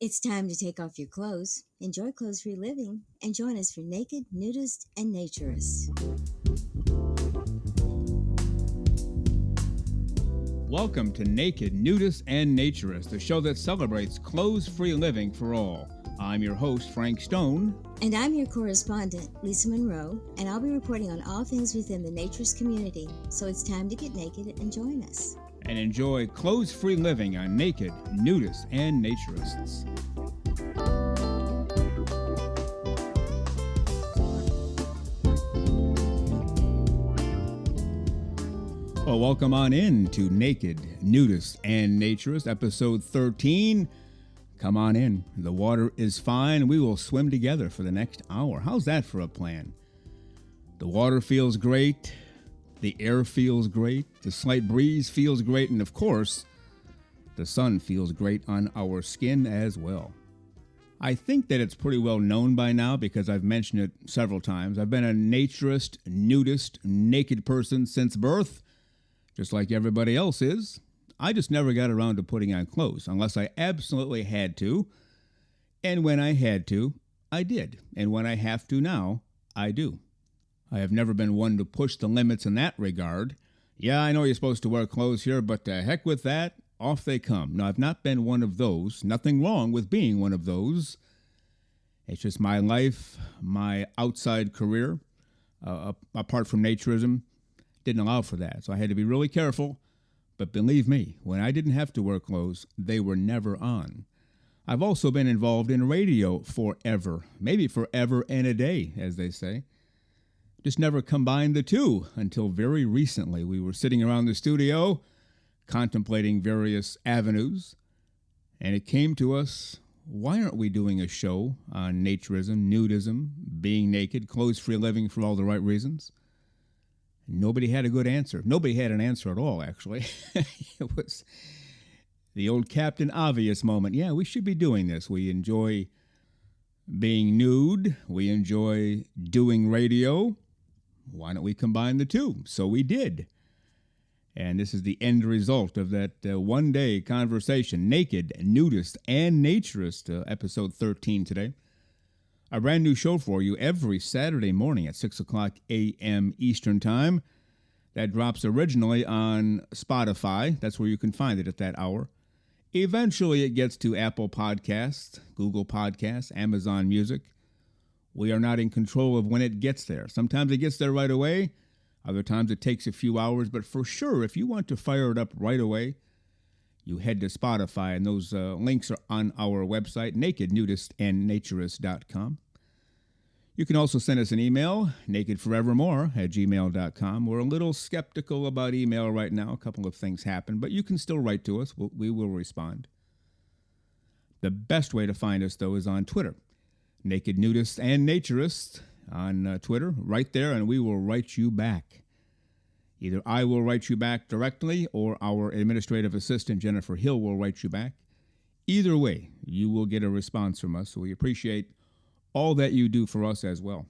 It's time to take off your clothes, enjoy clothes-free living, and join us for Naked, Nudist, and Naturist. Welcome to Naked, Nudist, and Naturist, the show that celebrates clothes-free living for all. I'm your host, Frank Stone. And I'm your correspondent, Lisa Monroe, and I'll be reporting on all things within the Naturist community. So it's time to get naked and join us. And enjoy clothes-free living on Naked, Nudists, and Naturists. Well, welcome on in to Naked, Nudists, and Naturist, episode 13. Come on in. The water is fine. We will swim together for the next hour. How's that for a plan? The water feels great. The air feels great. The slight breeze feels great. And of course, the sun feels great on our skin as well. I think that it's pretty well known by now because I've mentioned it several times. I've been a naturist, nudist, naked person since birth, just like everybody else is. I just never got around to putting on clothes unless I absolutely had to. And when I had to, I did. And when I have to now, I do. I have never been one to push the limits in that regard. Yeah, I know you're supposed to wear clothes here, but the heck with that, off they come. No, I've not been one of those. Nothing wrong with being one of those. It's just my life, my outside career, apart from naturism, didn't allow for that. So I had to be really careful. But believe me, when I didn't have to wear clothes, they were never on. I've also been involved in radio forever, maybe forever and a day, as they say. Just never combined the two until very recently. We were sitting around the studio contemplating various avenues, and it came to us, why aren't we doing a show on naturism, nudism, being naked, clothes-free living for all the right reasons? Nobody had a good answer. Nobody had an answer at all, actually. It was the old Captain Obvious moment. Yeah, we should be doing this. We enjoy being nude. We enjoy doing radio. Why don't we combine the two? So we did. And this is the end result of that one-day conversation, Naked, Nudist, and Naturist, episode 13 today. A brand new show for you every Saturday morning at 6 o'clock a.m. Eastern Time. That drops originally on Spotify. That's where you can find it at that hour. Eventually, it gets to Apple Podcasts, Google Podcasts, Amazon Music. We are not in control of when it gets there. Sometimes it gets there right away. Other times it takes a few hours. But for sure, if you want to fire it up right away, you head to Spotify, and those links are on our website, nakednudistandnaturist.com. You can also send us an email, nakedforevermore@gmail.com. We're a little skeptical about email right now. A couple of things happen, but you can still write to us. We will respond. The best way to find us, though, is on Twitter. Naked Nudists and Naturists on Twitter, right there, and we will write you back. Either I will write you back directly or our administrative assistant, Jennifer Hill, will write you back. Either way, you will get a response from us, so we appreciate all that you do for us as well.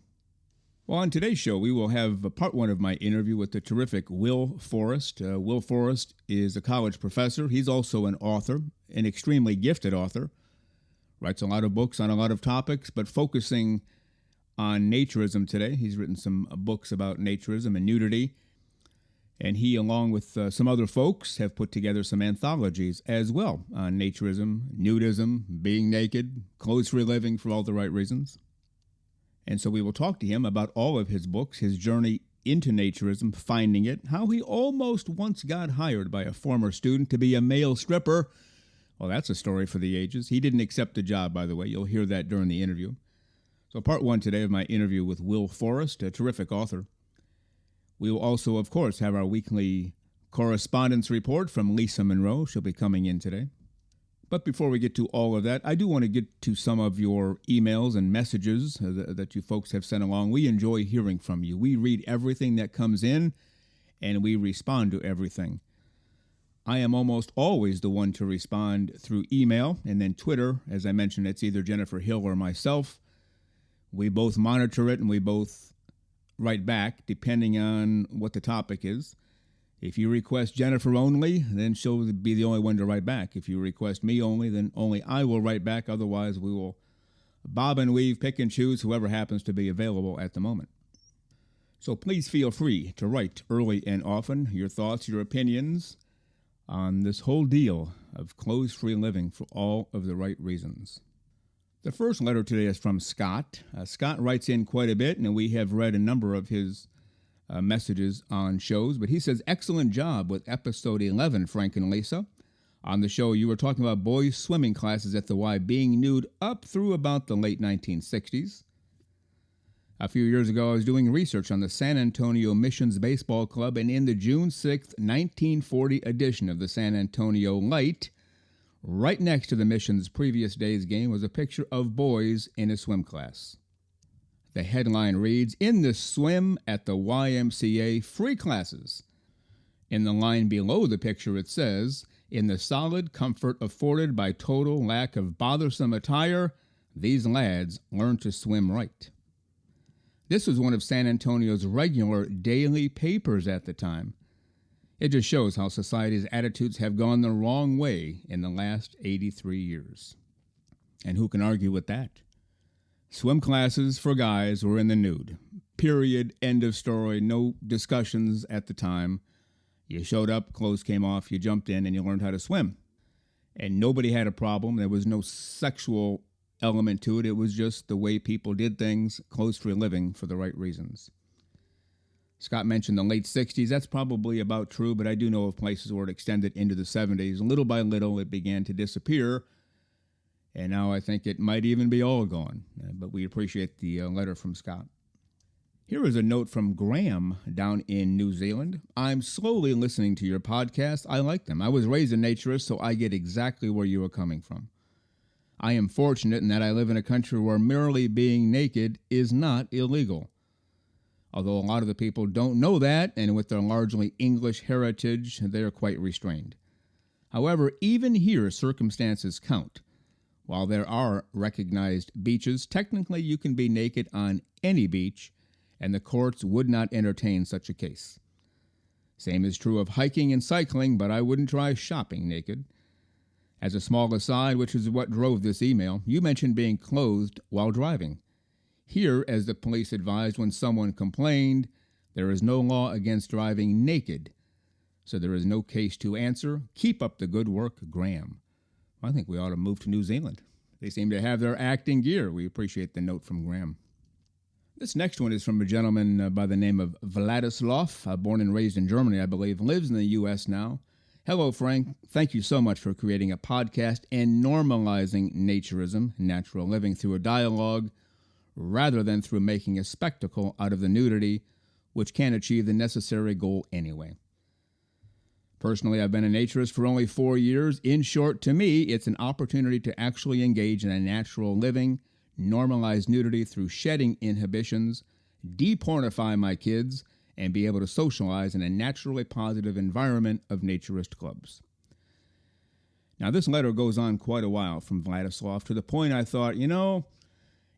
Well, on today's show, we will have part one of my interview with the terrific Will Forrest. Will Forrest is a college professor. He's also an author, an extremely gifted author. Writes a lot of books on a lot of topics, but focusing on naturism today. He's written some books about naturism and nudity. And he, along with some other folks, have put together some anthologies as well on naturism, nudism, being naked, clothes-free living for all the right reasons. And so we will talk to him about all of his books, his journey into naturism, finding it, how he almost once got hired by a former student to be a male stripper. Well, that's a story for the ages. He didn't accept the job, by the way. You'll hear that during the interview. So part one today of my interview with Will Forrest, a terrific author. We will also, of course, have our weekly correspondence report from Lisa Monroe. She'll be coming in today. But before we get to all of that, I do want to get to some of your emails and messages that you folks have sent along. We enjoy hearing from you. We read everything that comes in, and we respond to everything. I am almost always the one to respond through email, and then Twitter. As I mentioned, it's either Jennifer Hill or myself. We both monitor it, and we both write back, depending on what the topic is. If you request Jennifer only, then she'll be the only one to write back. If you request me only, then only I will write back. Otherwise, we will bob and weave, pick and choose whoever happens to be available at the moment. So please feel free to write early and often your thoughts, your opinions on this whole deal of clothes-free living for all of the right reasons. The first letter today is from Scott. Scott writes in quite a bit, and we have read a number of his messages on shows, but he says, excellent job with episode 11, Frank and Lisa. On the show, you were talking about boys' swimming classes at the Y being nude up through about the late 1960s. A few years ago, I was doing research on the San Antonio Missions Baseball Club, and in the June 6, 1940 edition of the San Antonio Light, right next to the Mission's previous day's game was a picture of boys in a swim class. The headline reads, "In the swim at the YMCA, free classes." In the line below the picture it says, "In the solid comfort afforded by total lack of bothersome attire, these lads learn to swim right." This was one of San Antonio's regular daily papers at the time. It just shows how society's attitudes have gone the wrong way in the last 83 years. And who can argue with that? Swim classes for guys were in the nude. Period. End of story. No discussions at the time. You showed up, clothes came off, you jumped in, and you learned how to swim. And nobody had a problem. There was no sexual element to it. It was just the way people did things, clothes-free living for the right reasons. Scott mentioned the late 60s. That's probably about true, but I do know of places where it extended into the 70s. Little by little, it began to disappear, and now I think it might even be all gone. But we appreciate the letter from Scott. Here is a note from Graham down in New Zealand. "I'm slowly listening to your podcast. I like them. I was raised a naturist, so I get exactly where you are coming from. I am fortunate in that I live in a country where merely being naked is not illegal. Although a lot of the people don't know that, and with their largely English heritage, they are quite restrained. However, even here, circumstances count. While there are recognized beaches, technically you can be naked on any beach, and the courts would not entertain such a case. Same is true of hiking and cycling, but I wouldn't try shopping naked. As a small aside, which is what drove this email, you mentioned being clothed while driving. Here, as the police advised when someone complained, there is no law against driving naked, so there is no case to answer. Keep up the good work, Graham." I think we ought to move to New Zealand. They seem to have their act in gear. We appreciate the note from Graham. This next one is from a gentleman by the name of Vladislav, born and raised in Germany, I believe, lives in the U.S. now. "Hello, Frank. Thank you so much for creating a podcast and normalizing naturism, natural living, through a dialogue rather than through making a spectacle out of the nudity, which can't achieve the necessary goal anyway. Personally, I've been a naturist for only 4 years. In short, to me, it's an opportunity to actually engage in a natural living, normalize nudity through shedding inhibitions, depornify my kids, and be able to socialize in a naturally positive environment of naturist clubs." Now, this letter goes on quite a while from Vladislav, to the point I thought,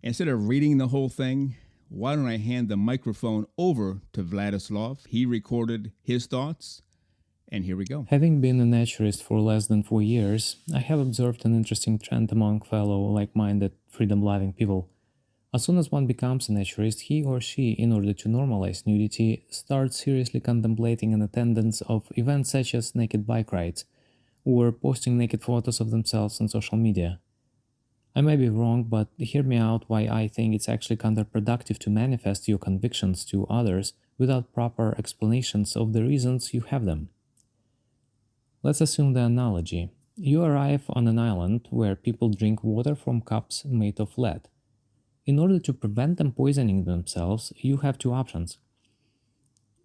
instead of reading the whole thing, why don't I hand the microphone over to Vladislav? He recorded his thoughts, and here we go. Having been a naturist for less than 4 years, I have observed an interesting trend among fellow like-minded, freedom-loving people. As soon as one becomes a naturist, he or she, in order to normalize nudity, starts seriously contemplating an attendance of events such as naked bike rides, or posting naked photos of themselves on social media. I may be wrong, but hear me out why I think it's actually counterproductive to manifest your convictions to others without proper explanations of the reasons you have them. Let's assume the analogy. You arrive on an island where people drink water from cups made of lead. In order to prevent them poisoning themselves, you have two options.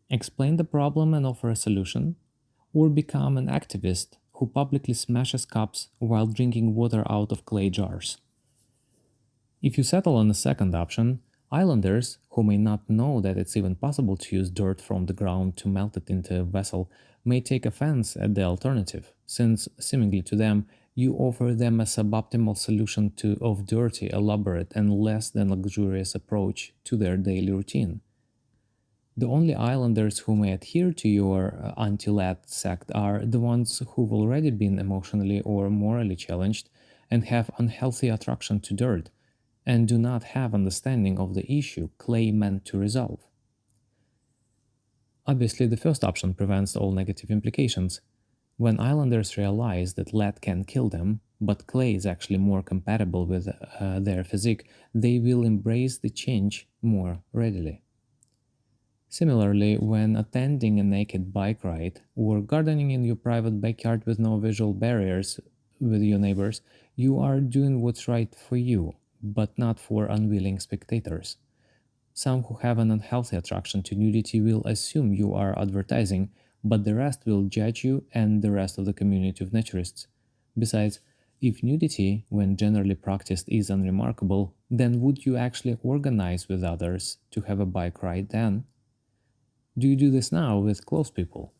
Explain the problem and offer a solution, or become an activist who publicly smashes cups while drinking water out of clay jars. If you settle on the second option, islanders, who may not know that it's even possible to use dirt from the ground to melt it into a vessel, may take offense at the alternative, since, seemingly to them, you offer them a suboptimal solution of dirty, elaborate, and less than luxurious approach to their daily routine. The only islanders who may adhere to your anti-lad sect are the ones who've already been emotionally or morally challenged and have unhealthy attraction to dirt and do not have understanding of the issue clay meant to resolve. Obviously, the first option prevents all negative implications. When islanders realize that lead can kill them, but clay is actually more compatible with their physique, they will embrace the change more readily. Similarly, when attending a naked bike ride or gardening in your private backyard with no visual barriers with your neighbors, you are doing what's right for you, but not for unwilling spectators. Some who have an unhealthy attraction to nudity will assume you are advertising, but the rest will judge you and the rest of the community of naturists. Besides, if nudity, when generally practiced, is unremarkable, then would you actually organize with others to have a bike ride then? Do you do this now with close people?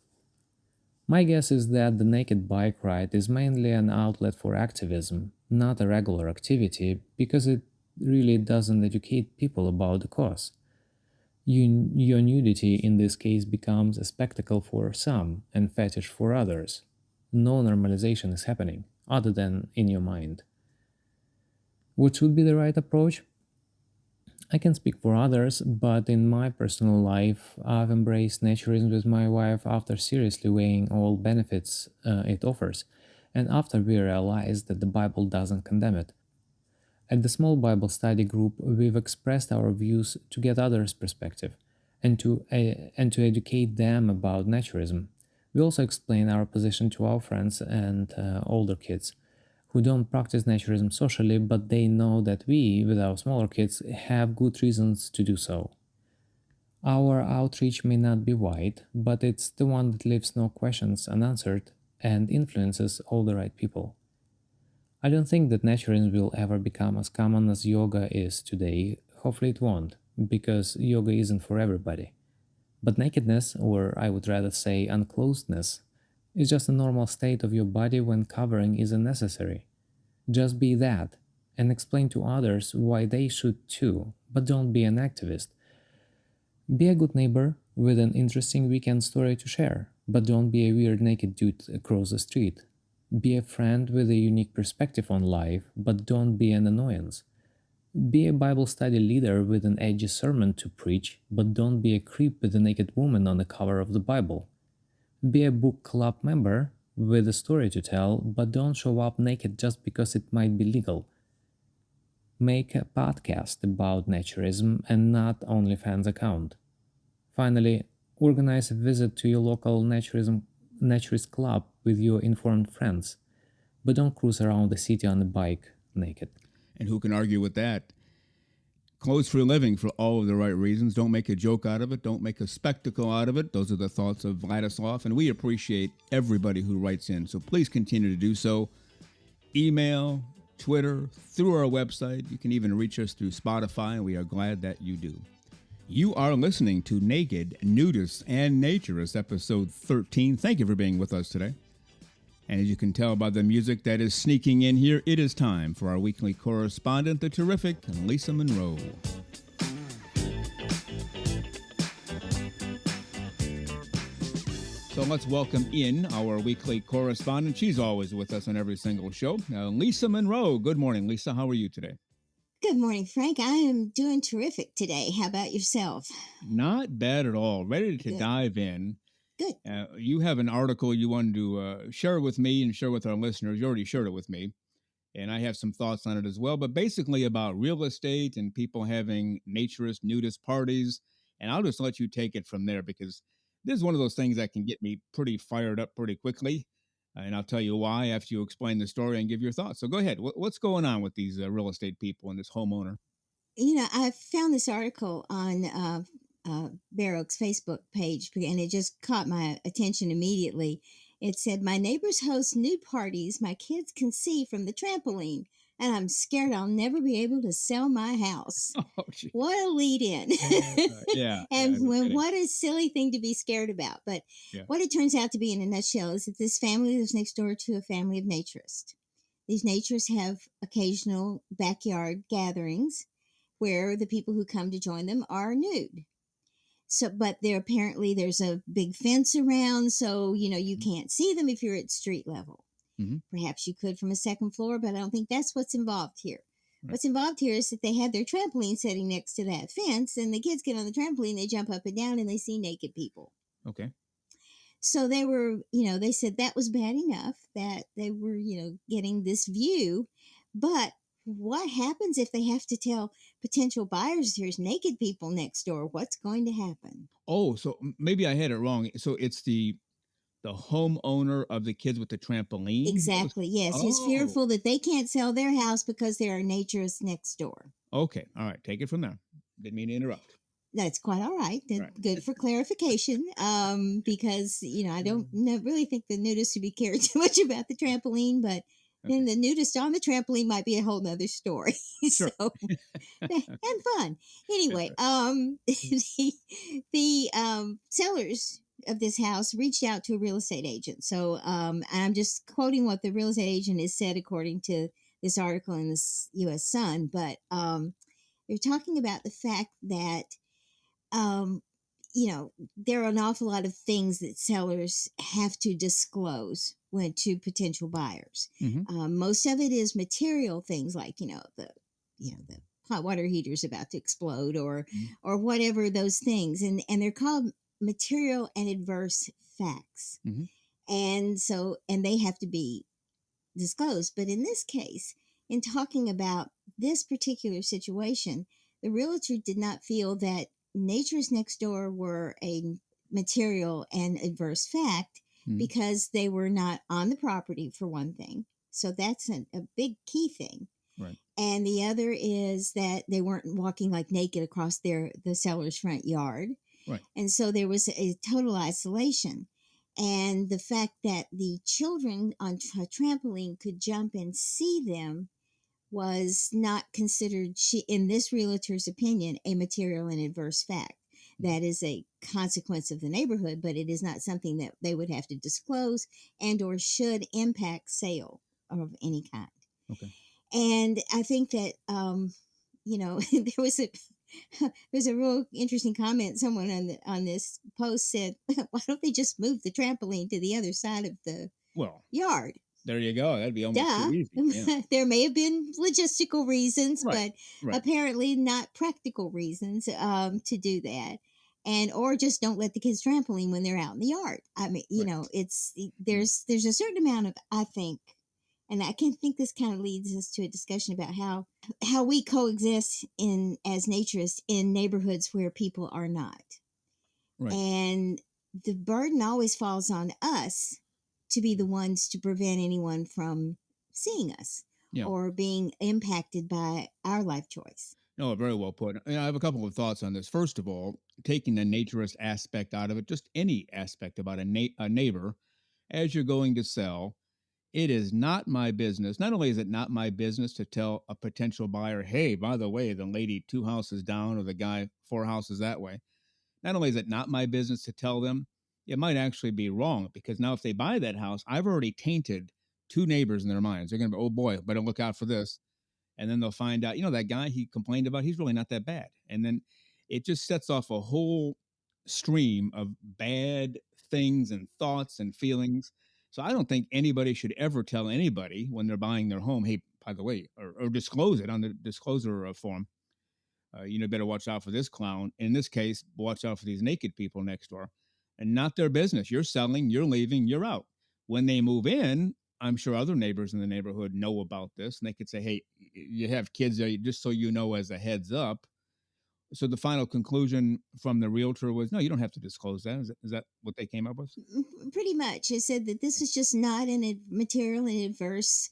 My guess is that the naked bike ride is mainly an outlet for activism, not a regular activity, because it really doesn't educate people about the cause. Your nudity in this case becomes a spectacle for some and fetish for others. No normalization is happening, other than in your mind. Which would be the right approach? I can speak for others, but in my personal life, I've embraced naturism with my wife after seriously weighing all benefits it offers, and after we realized that the Bible doesn't condemn it. At the small Bible study group, we've expressed our views to get others' perspective and to educate them about naturism. We also explain our position to our friends and older kids who don't practice naturism socially, but they know that we, with our smaller kids, have good reasons to do so. Our outreach may not be wide, but it's the one that leaves no questions unanswered and influences all the right people. I don't think that naturism will ever become as common as yoga is today. Hopefully, it won't, because yoga isn't for everybody. But nakedness, or I would rather say unclosedness, is just a normal state of your body when covering isn't necessary. Just be that, and explain to others why they should too, but don't be an activist. Be a good neighbor with an interesting weekend story to share, but don't be a weird naked dude across the street. Be a friend with a unique perspective on life, but don't be an annoyance. Be a Bible study leader with an edgy sermon to preach, but don't be a creep with a naked woman on the cover of the Bible. Be a book club member with a story to tell, but don't show up naked just because it might be legal. Make a podcast about naturism and not OnlyFans account. Finally, organize a visit to your local naturist club with your informed friends, but don't cruise around the city on a bike naked. And who can argue with that? Clothes for a living for all of the right reasons. Don't make a joke out of it. Don't make a spectacle out of it. Those are the thoughts of Vladislav, and we appreciate everybody who writes in. So please continue to do so. Email, Twitter, through our website. You can even reach us through Spotify, and we are glad that you do. You are listening to Naked, Nudists, and Naturists, episode 13. Thank you for being with us today. And as you can tell by the music that is sneaking in here, it is time for our weekly correspondent, the terrific Lisa Monroe. So let's welcome in our weekly correspondent. She's always with us on every single show. Lisa Monroe. Good morning, Lisa. How are you today? Good morning, Frank. I am doing terrific today. How about yourself? Not bad at all. Ready to Good. dive in. Good. You have an article you wanted to share with me and share with our listeners. You already shared it with me, and I have some thoughts on it as well. But basically about real estate and people having naturist, nudist parties. And I'll just let you take it from there because this is one of those things that can get me pretty fired up pretty quickly. And I'll tell you why after you explain the story and give your thoughts. So go ahead. What's going on with these real estate people and this homeowner? I found this article on Bear Oak's Facebook page, and it just caught my attention immediately. It said, "My neighbors host nude parties my kids can see from the trampoline, and I'm scared I'll never be able to sell my house." Oh, gee. What a lead in. Yeah. And No kidding. what a silly thing to be scared about. But Yeah. what it turns out to be in a nutshell is that this family lives next door to a family of naturists. These naturists have occasional backyard gatherings where the people who come to join them are nude. So, but there's a big fence around, so you Mhm. can't see them if you're at street level. Mhm. Perhaps you could from a second floor, but I don't think that's what's involved here. Right. What's involved here is that they have their trampoline sitting next to that fence, and the kids get on the trampoline, they jump up and down, and they see naked people. Okay. So they said that was bad enough that they were, getting this view. But what happens if they have to tell potential buyers there's naked people next door? What's going to happen? Oh, so maybe I had it wrong. So it's the homeowner of the kids with the trampoline that was. Exactly. Yes. He's Oh, fearful that they can't sell their house because there are naturists next door. okay. All right. Take it from there. Didn't mean to interrupt. That's quite all right. Right. Good for clarification. Because I don't really think the nudists should be caring too much about the trampoline, but then Okay. the nudist on the trampoline might be a whole nother story. Sure. So and fun. That's Anyway, right. the sellers of this house reached out to a real estate agent. So I'm just quoting what the real estate agent has said according to this article in the U.S. Sun, but they're talking about the fact that um, there are an awful lot of things that sellers have to disclose when to potential buyers. Mm-hmm. Most of it is material things like the hot water heater's about to explode Mm-hmm. or whatever those things, and they're called material and adverse facts, Mm-hmm. and they have to be disclosed. But in this case, in talking about this particular situation, the realtor did not feel that natures next door were a material and adverse fact Mm-hmm. because they were not on the property, for one thing. So that's a big key thing. Right. And the other is that they weren't walking like naked across the seller's front yard. Right. And so there was a total isolation. And the fact that the children on a trampoline could jump and see them was not considered, in this realtor's opinion, a material and adverse fact. That is a consequence of the neighborhood, but it is not something that they would have to disclose and or should impact sale of any kind. Okay. And I think that there was a there's a real interesting comment. Someone on this post said, "Why don't they just move the trampoline to the other side of the Well, yard?" there you go. That'd be almost too Duh. easy. Yeah. There may have been logistical reasons, Right. but Right. apparently not practical reasons to do that. And or just don't let the kids trampoline when they're out in the yard. I mean, Right. it's Mm-hmm. there's a certain amount of, I think, and I can think this kind of leads us to a discussion about how we coexist in as naturists in neighborhoods where people are not. Right. And the burden always falls on us to be the ones to prevent anyone from seeing us Yeah. or being impacted by our life choice. No, very well put. I have a couple of thoughts on this. First of all, taking the naturist aspect out of it, just any aspect about a neighbor, as you're going to sell, it is not my business. Not only is it not my business to tell a potential buyer, hey, by the way, the lady 2 houses down or the guy 4 houses that way. Not only is it not my business to tell them, it might actually be wrong because now if they buy that house, I've already tainted two neighbors in their minds. They're going to be, oh boy, better look out for this. And then they'll find out, that guy he complained about, he's really not that bad. And then it just sets off a whole stream of bad things and thoughts and feelings. So I don't think anybody should ever tell anybody when they're buying their home, hey, by the way, or disclose it on the disclosure form. Better watch out for this clown. In this case, watch out for these naked people next door and not their business. You're selling, you're leaving, you're out. When they move in, I'm sure other neighbors in the neighborhood know about this and they could say, hey, you have kids there, just so you know, as a heads up. So the final conclusion from the realtor was, no, you don't have to disclose that. Is that what they came up with? Pretty much. It said that this was just not an material and adverse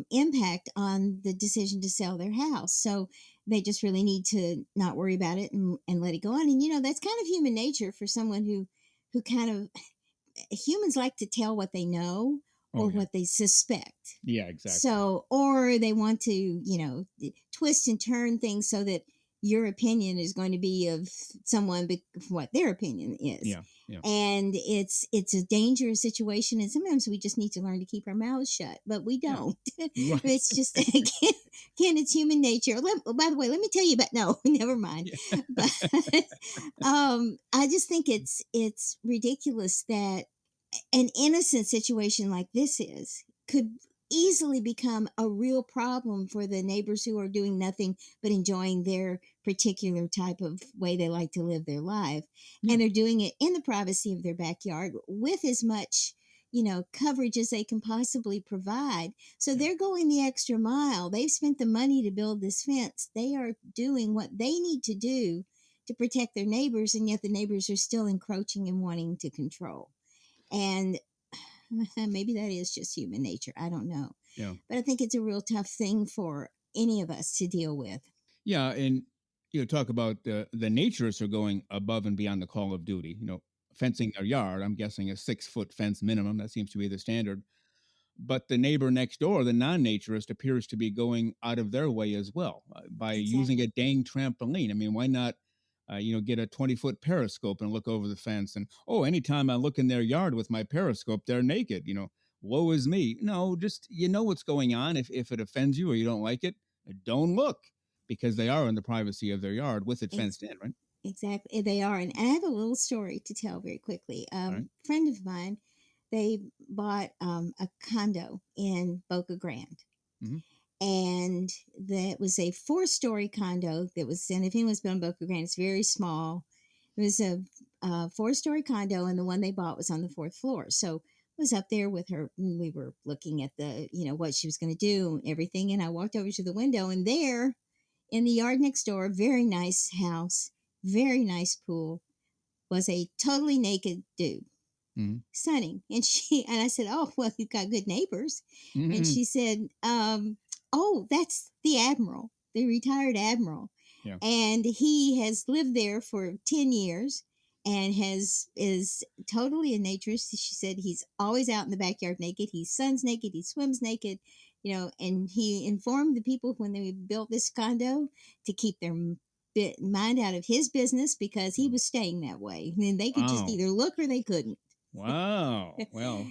impact on the decision to sell their house. So they just really need to not worry about it and let it go on. And, that's kind of human nature for someone who kind of, humans like to tell what they know Oh, or yeah. what they suspect. Yeah, exactly. So, or they want to, twist and turn things so that your opinion is going to be of someone what their opinion is. Yeah, yeah, And it's a dangerous situation, and sometimes we just need to learn to keep our mouths shut, but we yeah. don't. Right. It's just again, it's human nature. By the way, let me tell you about no, never mind. Yeah. But I just think it's ridiculous that an innocent situation like this is could easily become a real problem for the neighbors who are doing nothing but enjoying their particular type of way they like to live their life, Yeah, and they're doing it in the privacy of their backyard with as much coverage as they can possibly provide. So yeah, they're going the extra mile. They've spent the money to build this fence. They are doing what they need to do to protect their neighbors, and yet the neighbors are still encroaching and wanting to control. And maybe that is just human nature. I don't know. yeah. But I think it's a real tough thing for any of us to deal with. Yeah, and talk about the naturists are going above and beyond the call of duty. Fencing their yard. I'm guessing a 6 foot fence minimum. That seems to be the standard. But the neighbor next door, the non-naturist, appears to be going out of their way as well by using a Exactly. dang trampoline. I mean, why not, get a 20-foot periscope and look over the fence? And oh, anytime I look in their yard with my periscope, they're naked. Woe is me. No, just what's going on. If it offends you or you don't like it, don't look because they are in the privacy of their yard with it Ex- fenced in, right? exactly. They are. And I have a little story to tell very quickly. All right. Friend of mine, they bought a condo in Boca Grande. Mm-hmm. And that was a four-story condo that was, and if anyone's been on Boca Grande, it's very small. It was a four-story condo, and the one they bought was on the fourth floor. So I was up there with her, and we were looking at what she was going to do and everything. And I walked over to the window, and there in the yard next door, very nice house, very nice pool, was a totally naked dude Mm-hmm. sunning. And I said, "Oh, well, you've got good neighbors." And Mm-hmm. she said, "Oh, that's the admiral, the retired admiral, Yeah. and he has lived there for 10 years, and has is totally a naturist." She said he's always out in the backyard naked. He suns naked. He swims naked. And he informed the people when they built this condo to keep their mind out of his business because he was staying that way. And they could just Wow. either look or they couldn't. Wow. Well,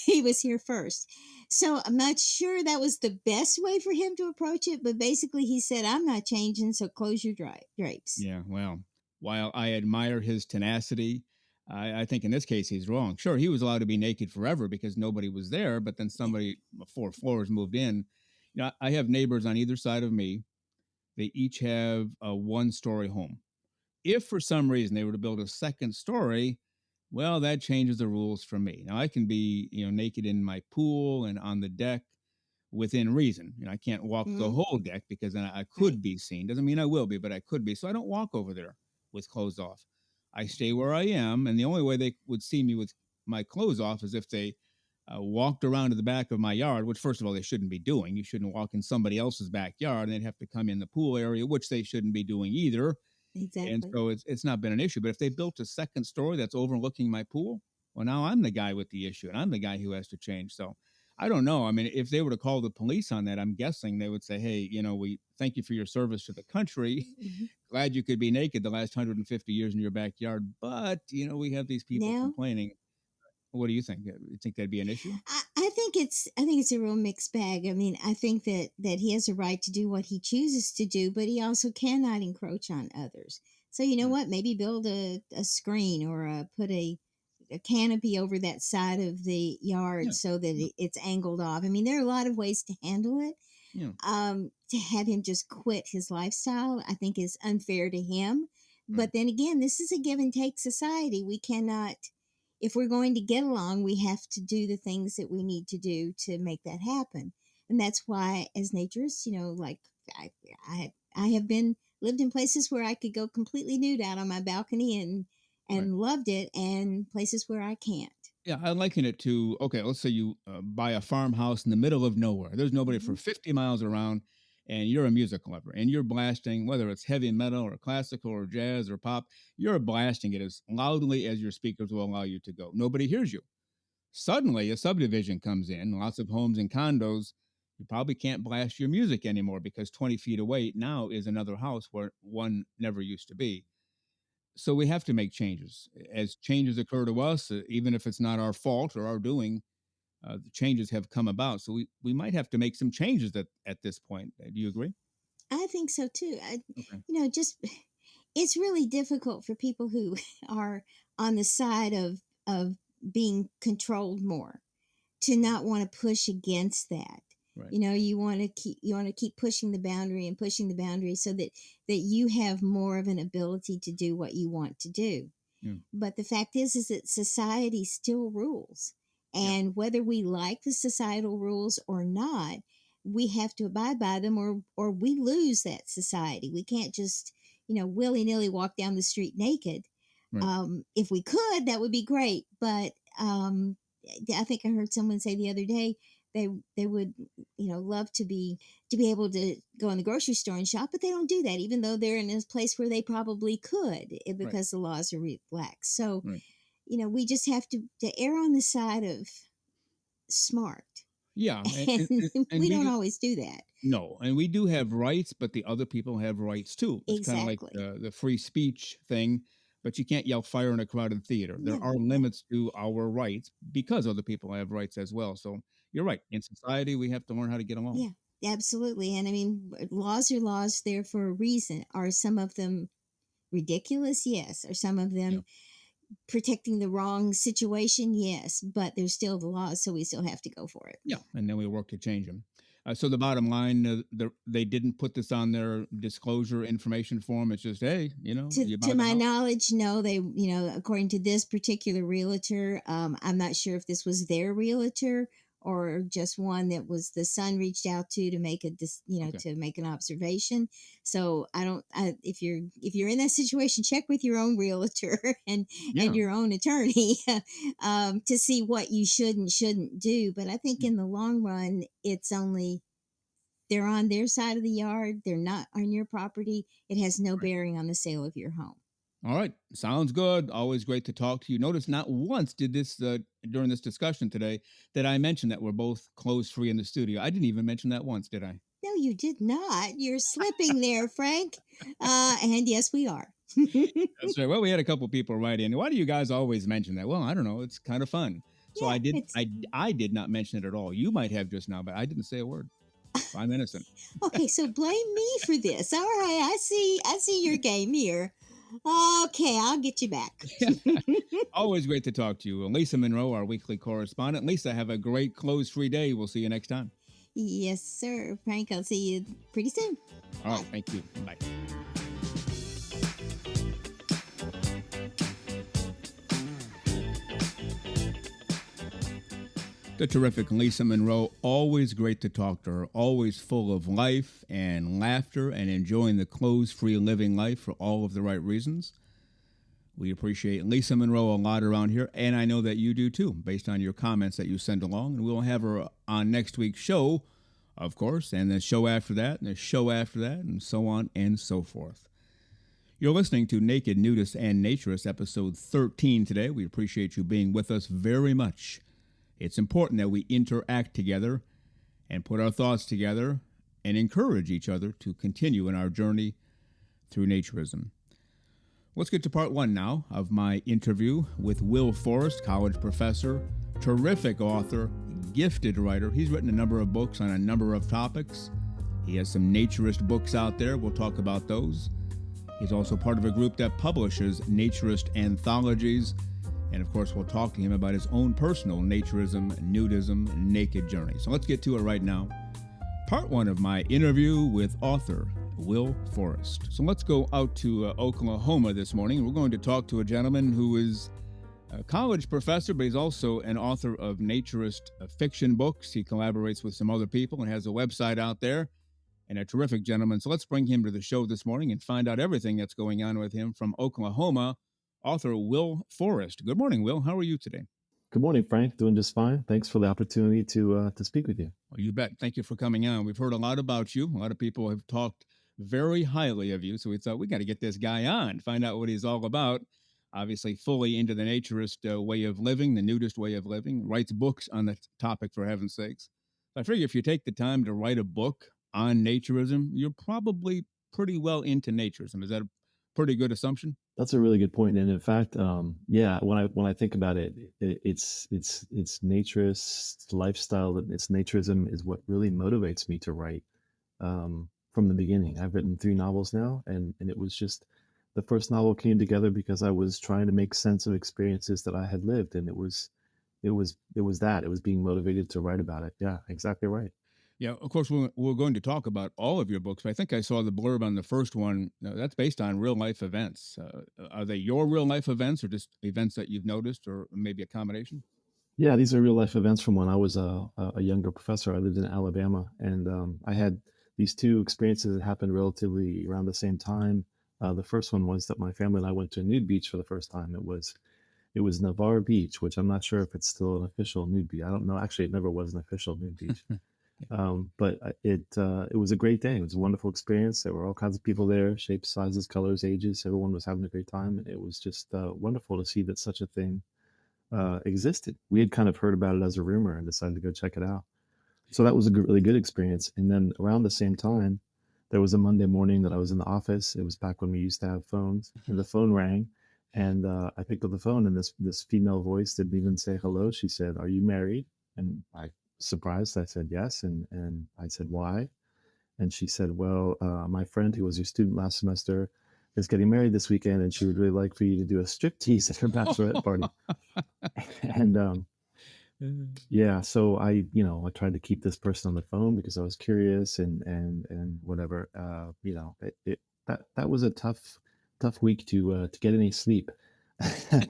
He was here first. So I'm not sure that was the best way for him to approach it, but basically he said, "I'm not changing, so close your drapes." yeah, well, while I admire his tenacity, I think in this case he's wrong. Sure, he was allowed to be naked forever because nobody was there, but then Yeah. somebody 4 floors moved in. I have neighbors on either side of me. They each have a 1 story home. If for some reason they were to build a second story, well, that changes the rules for me. Now I can be, naked in my pool and on the deck within reason. I can't walk the Hmm. whole deck because then I Right. could be seen. Doesn't mean I will be, but I could be. So I don't walk over there with clothes off. I stay where I am, and the only way they would see me with my clothes off is if they walked around to the back of my yard, which first of all they shouldn't be doing. You shouldn't walk in somebody else's backyard, and they'd have to come in the pool area, which they shouldn't be doing either. And Exactly. so it's not been an issue. But if they built a second story that's overlooking my pool, well, now I'm the guy with the issue, and I'm the guy who has to change. So I don't know. I mean, if they were to call the police on that, I'm guessing they would say, "Hey, we thank you for your service to the country. Hmm. Glad you could be naked the last 150 years in your backyard, but we have these people Now, complaining." What do you think? You think that'd be an issue? I think it's a real mixed bag. I mean, I think that he has a right to do what he chooses to do, but he also cannot encroach on others. So you know Yeah, what? Maybe build a screen, or put a canopy over that side of the yard yeah, so that yeah, it's angled off. I mean, there are a lot of ways to handle it. yeah. To have him just quit his lifestyle, I think is unfair to him. Right, But then again, this is a give and take society. We cannot, if we're going to get along, we have to do the things that we need to do to make that happen. And that's why, as naturists, like I, I have been lived in places where I could go completely nude out on my balcony and right. loved it, and places where I can't. Yeah, I liken it to okay. Let's say you buy a farmhouse in the middle of nowhere. There's nobody for Hmm. 50 miles around, and you're a music lover, and you're blasting whether it's heavy metal or classical or jazz or pop. You're blasting it as loudly as your speakers will allow you to go. Nobody hears you. Suddenly, a subdivision comes in, lots of homes and condos. You probably can't blast your music anymore because 20 feet away now is another house where one never used to be. So we have to make changes. As changes occur to us, even if it's not our fault or our doing, the changes have come about. So we might have to make some changes at this point. Do you agree? I think so too. Okay. Just it's really difficult for people who are on the side of being controlled more to not want to push against that. Right. You want to keep pushing the boundary and pushing the boundary so that you have more of an ability to do what you want to do. Yeah. But the fact is that society still rules. Yeah. And whether we like the societal rules or not, we have to abide by them or we lose that society. We can't just, willy nilly walk down the street naked. Right. If we could, that would be great. But I think I heard someone say the other day they would love to be able to go in the grocery store and shop, but they don't do that, even though they're in a place where they probably could Right. because the laws are relaxed. So Right. we just have to err on the side of smart, Yeah. and And we we don't do, always do that. no, and we do have rights, but the other people have rights too. It's kind of like Exactly. the free speech thing, but you can't yell fire in a crowded theater. There No, are no. limits to our rights because other people have rights as well. So you're right. In society, we have to learn how to get along. Yeah, absolutely. And I mean, laws are laws there for a reason. Are some of them ridiculous? Yes. Are some of Yeah. them protecting the wrong situation? Yes. But there's still the laws, so we still have to go for it. Yeah, and then we work to change them. So the bottom line, they didn't put this on their disclosure information form. It's just, hey, To you buy to the my house. knowledge, no, they according to this particular realtor, I'm not sure if this was their realtor or just one that was the son reached out to make Okay. to make an observation. So I don't. If you're in that situation, check with your own realtor and Yeah. your own attorney to see what you should and shouldn't do. But I think Yeah. in the long run, it's only they're on their side of the yard. They're not on your property. It has no Right. bearing on the sale of your home. All right. Sounds good. Always great to talk to you. Notice not once did this during this discussion today that I mentioned that we're both clothes free in the studio. I didn't even mention that once, did I? No, you did not. You're slipping there, Frank. And yes, we are. That's right. Well, we had a couple people write in. Why do you guys always mention that? Well, I don't know. It's kind of fun. So Yeah, I did. it's I did not mention it at all. You might have just now, but I didn't say a word. So I'm innocent. okay. So blame me for this. All right, I see your game here. Okay, I'll get you back. Always great to talk to you. Lisa Monroe, our weekly correspondent. Lisa, have a great clothes free day. We'll see you next time. Yes, sir, Frank. I'll see you pretty soon. All right. Bye. Thank you. Bye. The terrific Lisa Monroe, always great to talk to her, always full of life and laughter and enjoying the clothes free living life for all of the right reasons. We appreciate Lisa Monroe a lot around here, and I know that you do too, based on your comments that you send along. And we'll have her on next week's show, of course, and the show after that, and the show after that, and so on and so forth. You're listening to Naked, Nudists, and Naturists, episode 13 today. We appreciate you being with us very much. It's important that we interact together and put our thoughts together and encourage each other to continue in our journey through naturism. Let's get to part one now of my interview with Will Forrest, college professor, terrific author, gifted writer. He's written a number of books on a number of topics. He has some naturist books out there. We'll talk about those. He's also part of a group that publishes naturist anthologies. And of course, we'll talk to him about his own personal naturism, nudism, naked journey. So let's get to it right now. Part one of my interview with author Will Forrest. So let's go out to Oklahoma this morning. We're going to talk to a gentleman who is a college professor, but he's also an author of naturist fiction books. He collaborates with some other people and has a website out there, and a terrific gentleman. So let's bring him to the show this morning and find out everything that's going on with him from Oklahoma. Author Will Forrest. Good morning, Will. How are you today? Good morning, Frank. Doing just fine. Thanks for the opportunity to speak with you. Well, you bet. Thank you for coming on. We've heard a lot about you. A lot of people have talked very highly of you, so we thought we got to get this guy on, find out what he's all about. Obviously, fully into the naturist way of living, the nudist way of living. Writes books on the topic, for heaven's sakes. I figure if you take the time to write a book on naturism, you're probably pretty well into naturism. Is that a pretty good assumption? That's a really good point. And in fact, yeah, when I think about it, it's naturist lifestyle, it's naturism is what really motivates me to write from the beginning. I've written 3 novels now, and it was just the first novel came together because I was trying to make sense of experiences that I had lived, and it was being motivated to write about it. Yeah, exactly right. Yeah, of course, we're going to talk about all of your books, but I think I saw the blurb on the first one. That's based on real life events. Are they your real life events or just events that you've noticed or maybe a combination? Yeah, these are real life events from when I was a younger professor. I lived in Alabama, and I had these 2 experiences that happened relatively around the same time. The first one was that my family and I went to a nude beach for the first time. It was Navarre Beach, which I'm not sure if it's still an official nude beach. I don't know. Actually, it never was an official nude beach. But it was a great day. It was a wonderful experience. There were all kinds of people there, shapes, sizes, colors, ages. Everyone was having a great time. It was just wonderful to see that such a thing existed. We had kind of heard about it as a rumor and decided to go check it out. So that was a really good experience. And then around the same time, there was a Monday morning that I was in the office. It was back when we used to have phones, and the phone rang, and I picked up the phone, and this female voice didn't even say hello. She said, "Are you married?" And I, surprised, I said yes, and I said why, and she said, "Well, my friend who was your student last semester is getting married this weekend, and she would really like for you to do a strip tease at her bachelorette party." And yeah, so I tried to keep this person on the phone because I was curious and whatever. That was a tough week to get any sleep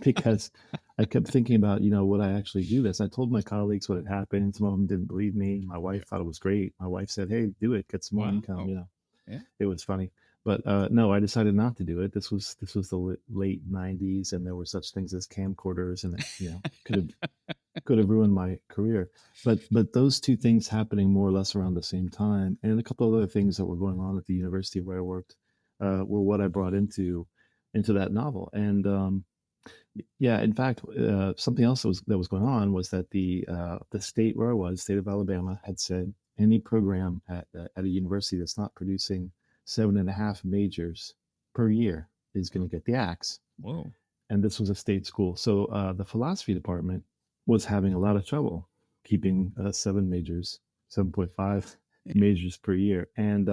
because I kept thinking about would I actually do this? I told my colleagues what had happened. Some of them didn't believe me. My wife thought it was great. My wife said, "Hey, do it, get some more income." Wow. Yeah. It was funny, but no, I decided not to do it. This was the late '90s, and there were such things as camcorders, and could have ruined my career. But those 2 things happening more or less around the same time, and a couple of other things that were going on at the university where I worked, were what I brought into that novel. And yeah, in fact, something else that was going on was that the state where I was, state of Alabama, had said any program at a university that's not producing 7.5 majors per year is going to get the axe. Whoa. And this was a state school. So the philosophy department was having a lot of trouble keeping 7.5 majors per year. And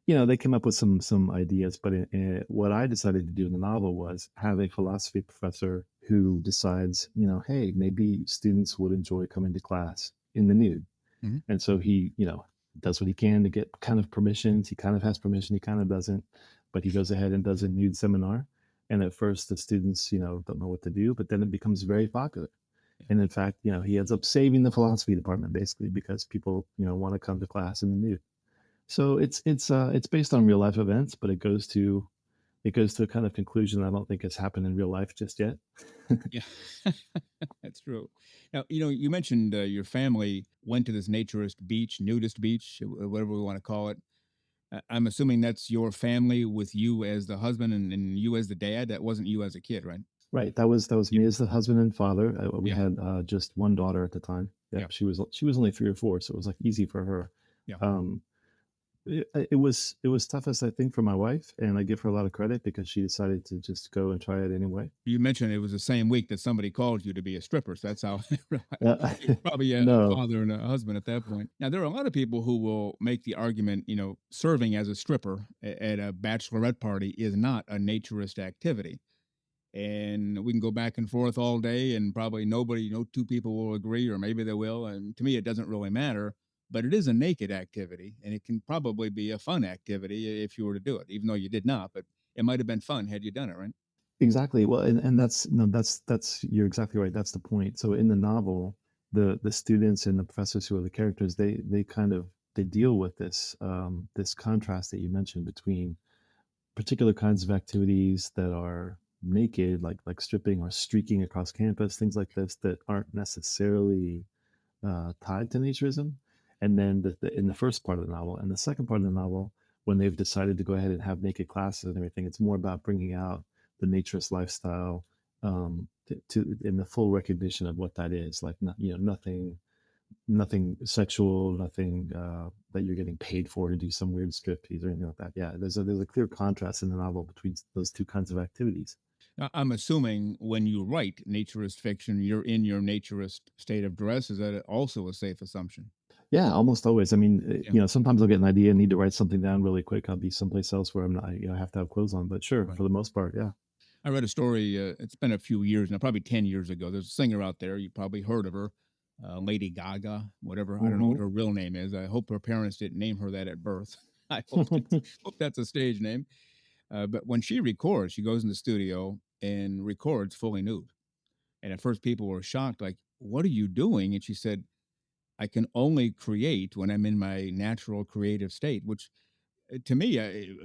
they came up with some ideas. But what I decided to do in the novel was have a philosophy professor who decides, hey, maybe students would enjoy coming to class in the nude. Mhm. And so he, does what he can to get kind of permissions. He kind of has permission, he kind of doesn't, but he goes ahead and does a nude seminar. And at first, the students, don't know what to do, but then it becomes very popular. And in fact, he ends up saving the philosophy department basically because people, want to come to class in the nude. So it's based on real life events, but it goes to a kind of conclusion I don't think has happened in real life just yet. Yeah, that's true. Now, you mentioned your family went to this naturist beach, nudist beach, whatever we want to call it. I'm assuming that's your family with you as the husband and you as the dad. That wasn't you as a kid, right? Right. That was Yeah. me as the husband and father. We Yeah. had just one daughter at the time. Yeah, Yeah. she was only 3 or 4, so it was like easy for her. Yeah. Um, it was toughest, I think, for my wife, and I give her a lot of credit because she decided to just go and try it anyway. You mentioned it was the same week that somebody called you to be a stripper. So that's how Uh, you're probably a no, father and a husband at that point. Now, there are a lot of people who will make the argument, serving as a stripper at a bachelorette party is not a naturist activity. And we can go back and forth all day, and probably nobody, no two people will agree, or maybe they will. And to me, it doesn't really matter. But it is a naked activity, and it can probably be a fun activity if you were to do it, even though you did not. But it might have been fun had you done it, right? exactly. Well, and that's no, that's you're exactly right. That's the point. So in the novel, the students and the professors who are the characters, they kind of they deal with this contrast that you mentioned between particular kinds of activities that are naked, like stripping or streaking across campus, things like this that aren't necessarily tied to naturism. And then in the first part of the novel and the second part of the novel, when they've decided to go ahead and have naked classes and everything, it's more about bringing out the naturist lifestyle in the full recognition of what that is. Like, nothing. nothing sexual, nothing that you're getting paid for to do some weird striptease or anything like that. Yeah, there's a clear contrast in the novel between those two kinds of activities. I'm assuming when you write naturist fiction, you're in your naturist state of dress. Is that also a safe assumption? Yeah, almost always. I mean, Yeah. sometimes I'll get an idea, need to write something down really quick. I'll be someplace else where I'm not, I have to have clothes on. But sure, Right. for the most part, yeah. I read a story. It's been a few years now, probably 10 years ago. There's a singer out there. You probably heard of her, Lady Gaga, whatever. I don't know what Hmm. her real name is. I hope her parents didn't name her that at birth. I hope that's a stage name. But when she records, she goes in the studio and records fully nude. And at first, people were shocked, like, "What are you doing?" And she said, "I can only create when I'm in my natural creative state," which to me,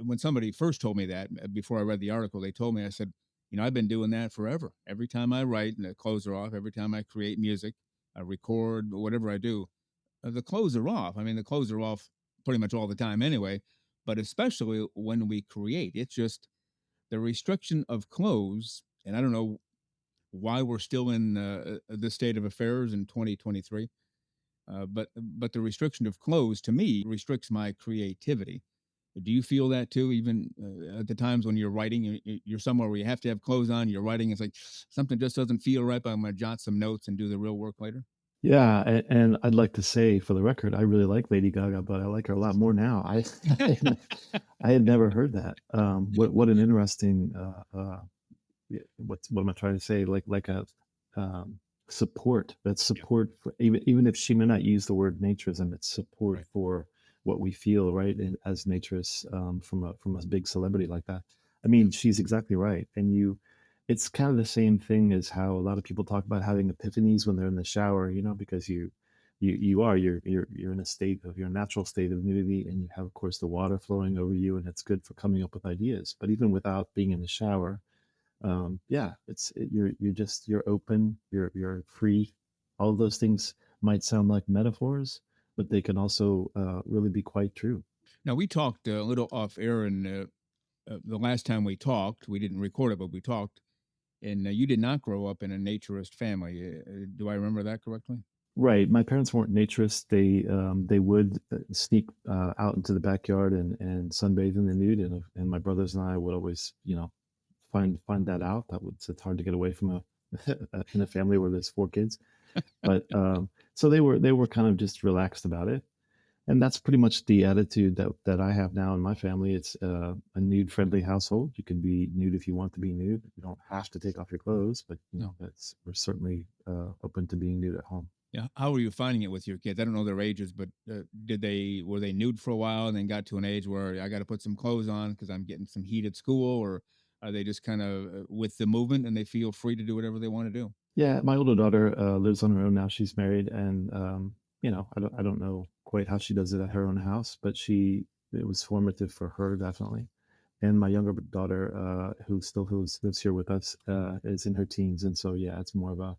when somebody first told me that before I read the article, they told me, I said, I've been doing that forever. Every time I write and the clothes are off, every time I create music, I record, whatever I do, the clothes are off. I mean, the clothes are off pretty much all the time anyway, but especially when we create, it's just the restriction of clothes. And I don't know why we're still in this state of affairs in 2023. But the restriction of clothes to me restricts my creativity. Do you feel that too? Even at the times when you're writing, you're somewhere where you have to have clothes on. You're writing, it's like something just doesn't feel right. But I'm going to jot some notes and do the real work later. Yeah, and I'd like to say for the record, I really like Lady Gaga, but I like her a lot more now. I had never heard that. What an interesting yeah, what am I trying to say? Like a um, support. That's Yeah, support for even if she may not use the word naturism, it's support right. for what we feel, right? And as naturists, from a big celebrity like that. I Yeah, mean, she's exactly right. And it's kind of the same thing as how a lot of people talk about having epiphanies when they're in the shower, because you're in a state of your natural state of nudity, and you have, of course, the water flowing over you, and it's good for coming up with ideas. But even without being in the shower, yeah, you're open, you're free. All of those things might sound like metaphors, but they can also really be quite true. now we talked a little off air, and the last time we talked, we didn't record it, but we talked, and you did not grow up in a naturist family. Do I remember that correctly? Right. My parents weren't naturists. They would sneak out into the backyard and sunbathe in the nude, and my brothers and I would always, find that out. It's hard to get away from a in a family where there's four kids. But so they were kind of just relaxed about it, and that's pretty much the attitude that I have now in my family. It's a nude friendly household. You can be nude if you want to be nude. You don't have to take off your clothes, but No. we're certainly open to being nude at home. Yeah. How were you finding it with your kids? I don't know their ages, but were they nude for a while and then got to an age where I got to put some clothes on because I'm getting some heat at school, or are they just kind of with the movement and they feel free to do whatever they want to do? Yeah, my older daughter lives on her own now. She's married, and I don't know quite how she does it at her own house, but it was formative for her, definitely. And my younger daughter, who still lives here with us, is in her teens, and so yeah, it's more of a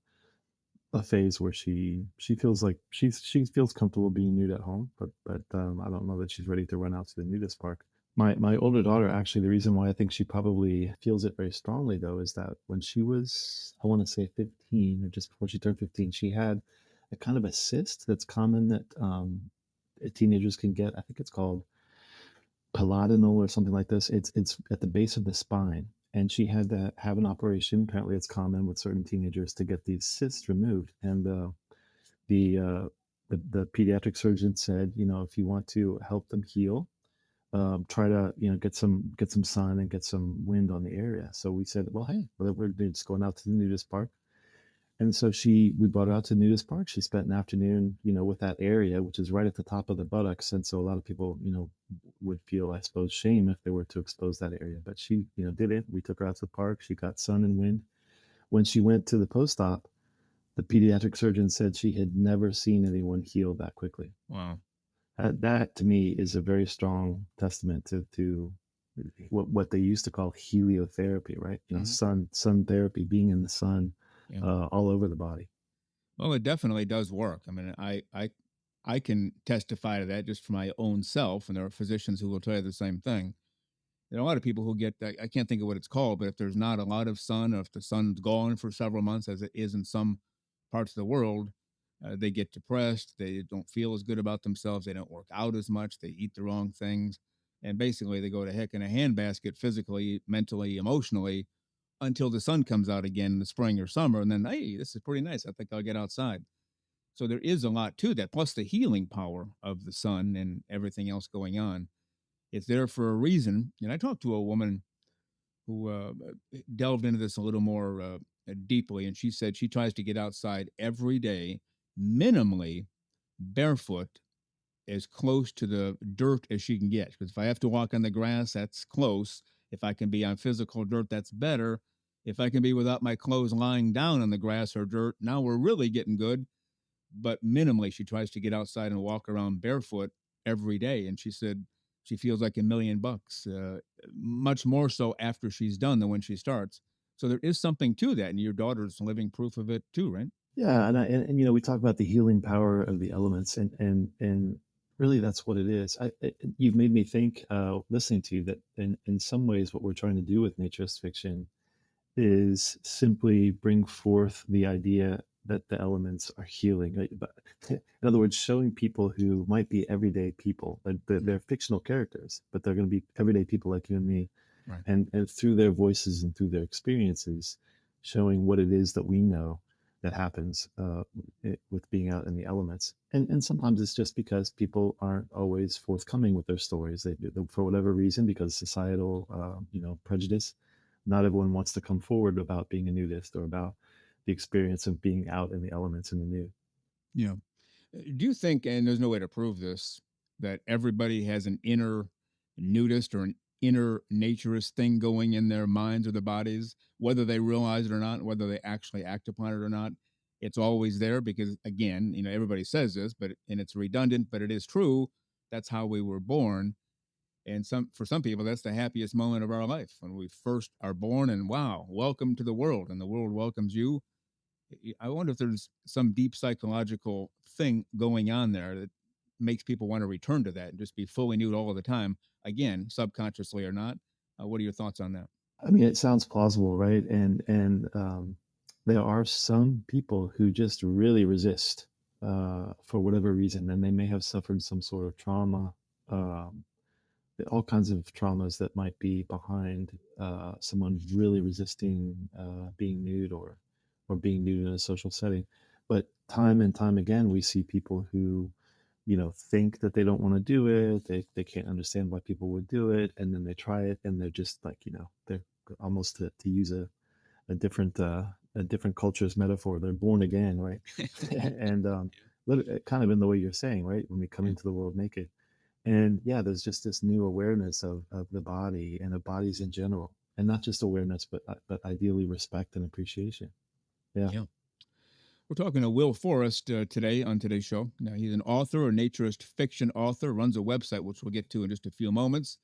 phase where she feels like she feels comfortable being nude at home, but I don't know that she's ready to run out to the nudist park. My older daughter, actually, the reason why I think she probably feels it very strongly, though, is that when she was, I want to say, 15, or just before she turned 15, she had a kind of a cyst that's common that teenagers can get. I think it's called Paladinal or something like this. It's at the base of the spine, and she had to have an operation. Apparently, it's common with certain teenagers to get these cysts removed. And the, uh, the pediatric surgeon said, if you want to help them heal, try to get some sun and get some wind on the area. So we said, well, hey, we're just going out to the nudist park. And so we brought her out to Nudist Park. She spent an afternoon, with that area, which is right at the top of the buttocks. And so a lot of people, would feel, I suppose, shame if they were to expose that area. But she, did it. We took her out to the park. She got sun and wind. When she went to the post-op, the pediatric surgeon said she had never seen anyone heal that quickly. Wow. That to me is a very strong testament to what they used to call heliotherapy, right? Mhm. Sun therapy, being in the sun, Yeah. all over the body. Well, it definitely does work. I mean, I can testify to that just for my own self, and there are physicians who will tell you the same thing. There are a lot of people who get, I can't think of what it's called, but if there's not a lot of sun, or if the sun's gone for several months, as it is in some parts of the world, They get depressed. They don't feel as good about themselves. They don't work out as much. They eat the wrong things. And basically, they go to heck in a handbasket physically, mentally, emotionally until the sun comes out again in the spring or summer. And then, hey, this is pretty nice. I think I'll get outside. So there is a lot to that, plus the healing power of the sun and everything else going on. It's there for a reason. And I talked to a woman who delved into this a little more deeply, and she said she tries to get outside every day, minimally barefoot, as close to the dirt as she can get. Because if I have to walk on the grass, that's close. If I can be on physical dirt, that's better. If I can be without my clothes lying down on the grass or dirt, now we're really getting good. But minimally, she tries to get outside and walk around barefoot every day. And she said she feels like $1,000,000, much more so after she's done than when she starts. So there is something to that. And your daughter's living proof of it too, right? Yeah, and we talk about the healing power of the elements, and really that's what it is. You've made me think, listening to you, that in some ways what we're trying to do with naturist fiction is simply bring forth the idea that the elements are healing. But in other words, showing people who might be everyday people, like they're fictional characters, but they're going to be everyday people like you and me, Right. and through their voices and through their experiences, showing what it is that we know that happens with being out in the elements. And sometimes it's just because people aren't always forthcoming with their stories. They do, for whatever reason, because societal, prejudice. Not everyone wants to come forward about being a nudist or about the experience of being out in the elements in the nude. Yeah. Do you think, and there's no way to prove this, that everybody has an inner nudist or an inner naturist thing going in their minds or their bodies, whether they realize it or not, whether they actually act upon it or not? It's always there because, again, everybody says this, and it's redundant, but it is true. That's how we were born. And for some people, that's the happiest moment of our life when we first are born and wow, welcome to the world, and the world welcomes you. I wonder if there's some deep psychological thing going on there that makes people want to return to that and just be fully nude all of the time, again, subconsciously or not. What are your thoughts on that? I mean, it sounds plausible, right? And there are some people who just really resist for whatever reason, and they may have suffered some sort of trauma, um, all kinds of traumas that might be behind someone really resisting being nude or being nude in a social setting. But time and time again, we see people who think that they don't want to do it. They can't understand why people would do it, and then they try it, and they're just like, they're almost, to use a different culture's metaphor, they're born again, right? And kind of in the way you're saying, right? When we come Yeah. into the world naked, and yeah, there's just this new awareness of the body and of bodies in general, and not just awareness, but ideally respect and appreciation. Yeah. Yeah. We're talking to Will Forrest today on today's show. Now, he's an author, a naturist fiction author, runs a website, which we'll get to in just a few moments.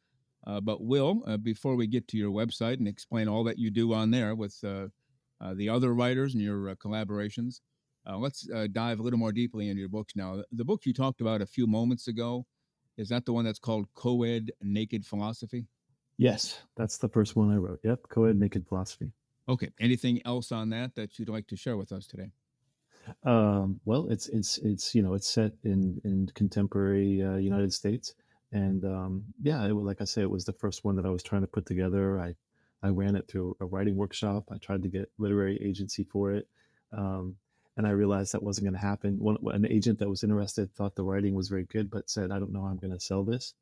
But, Will, before we get to your website and explain all that you do on there with the other writers and your collaborations, let's dive a little more deeply into your books now. The book you talked about a few moments ago, is that the one that's called Co-ed Naked Philosophy? Yes, that's the first one I wrote. Yep, co-ed naked philosophy. Okay. Anything else on that you'd like to share with us today? Well, it's it's set in contemporary United States, and yeah, like I say, it was the first one that I was trying to put together. I ran it through a writing workshop. I tried to get literary agency for it, um, and I realized that wasn't going to happen. An agent that was interested thought the writing was very good, but said, "I don't know how I'm going to sell this."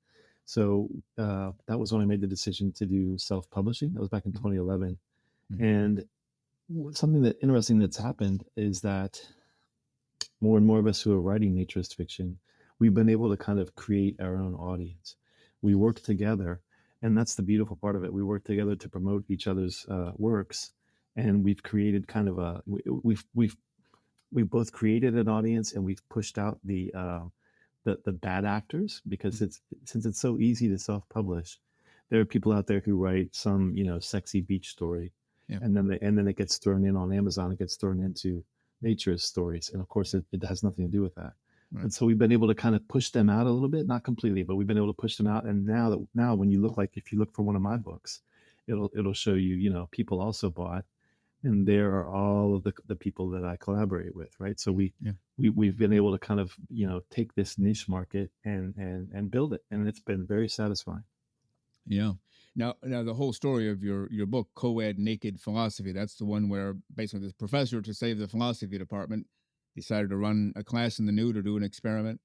So that was when I made the decision to do self-publishing. That was back in 2011, Mhm. and something that interesting that's happened is that more and more of us who are writing naturist fiction, we've been able to kind of create our own audience. We work together, and that's the beautiful part of it. We work together to promote each other's works, and we've created kind of we've both created an audience, and we've pushed out the bad actors, because since it's so easy to self-publish, there are people out there who write some sexy beach story, Yeah. and then it gets thrown in on Amazon. It gets thrown into naturist stories, and of course it has nothing to do with that. Right. And so we've been able to kind of push them out a little bit, not completely, but we've been able to push them out. And now when you look, like if you look for one of my books, it'll show you, people also bought and there are all of the people that I collaborate with, right? So Yeah. we've been able to kind of, you know, take this niche market and build it, and it's been very satisfying. Yeah. Now the whole story of your book, Co-ed Naked Philosophy, that's the one where basically this professor, to save the philosophy department, decided to run a class in the nude or do an experiment.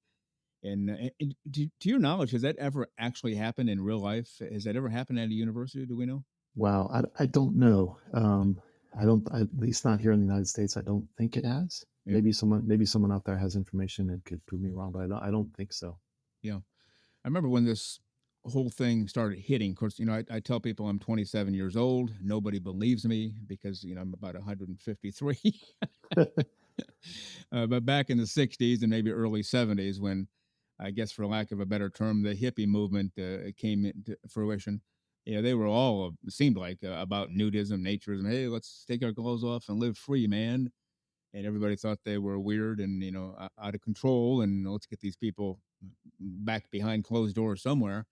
And to your knowledge, has that ever actually happened in real life? Has that ever happened at a university? Do we know? Wow, I don't know. I don't, at least not here in the United States. I don't think it has. Yeah. Maybe someone out there has information and could prove me wrong, but I don't think so. Yeah. I remember when this whole thing started hitting. Of course, I tell people I'm 27 years old. Nobody believes me because, I'm about 153. But back in the 60s and maybe early 70s, when I guess, for lack of a better term, the hippie movement came into fruition, they were all, it seemed like, about nudism, naturism. Hey, let's take our clothes off and live free, man. And everybody thought they were weird and, out of control. And let's get these people back behind closed doors somewhere.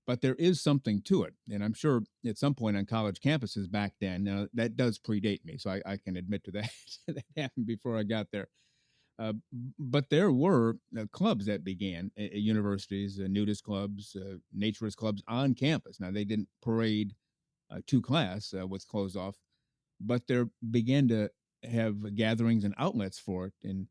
But there is something to it. And I'm sure at some point on college campuses back then, now that does predate me, so I can admit to that. That happened before I got there. But there were clubs that began at universities, nudist clubs, naturist clubs on campus. Now, they didn't parade to class with clothes off, but there began to have gatherings and outlets for it. And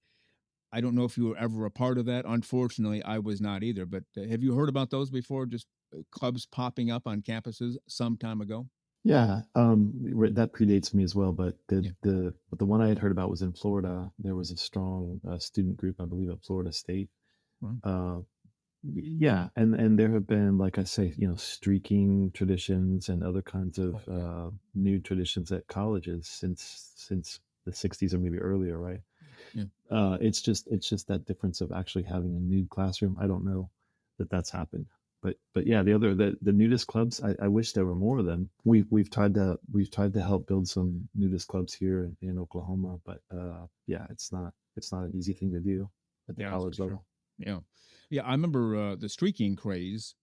I don't know if you were ever a part of that. Unfortunately, I was not either. But have you heard about those before? Just clubs popping up on campuses some time ago? Yeah, that predates me as well. But Yeah. the one I had heard about was in Florida. There was a strong student group, I believe, at Florida State. Well, Uh, yeah, and there have been, like I say, you know, streaking traditions and other kinds of oh, yeah. new traditions at colleges since the '60s or maybe earlier, right? Yeah. It's just that difference of actually having a nude classroom. I don't know that that's happened, but yeah, the nudist clubs. I wish there were more of them. We've tried to help build some nudist clubs here in Oklahoma, but yeah, it's not an easy thing to do at the Yeah, that's for college sure. level. Yeah. Yeah. I remember the streaking craze.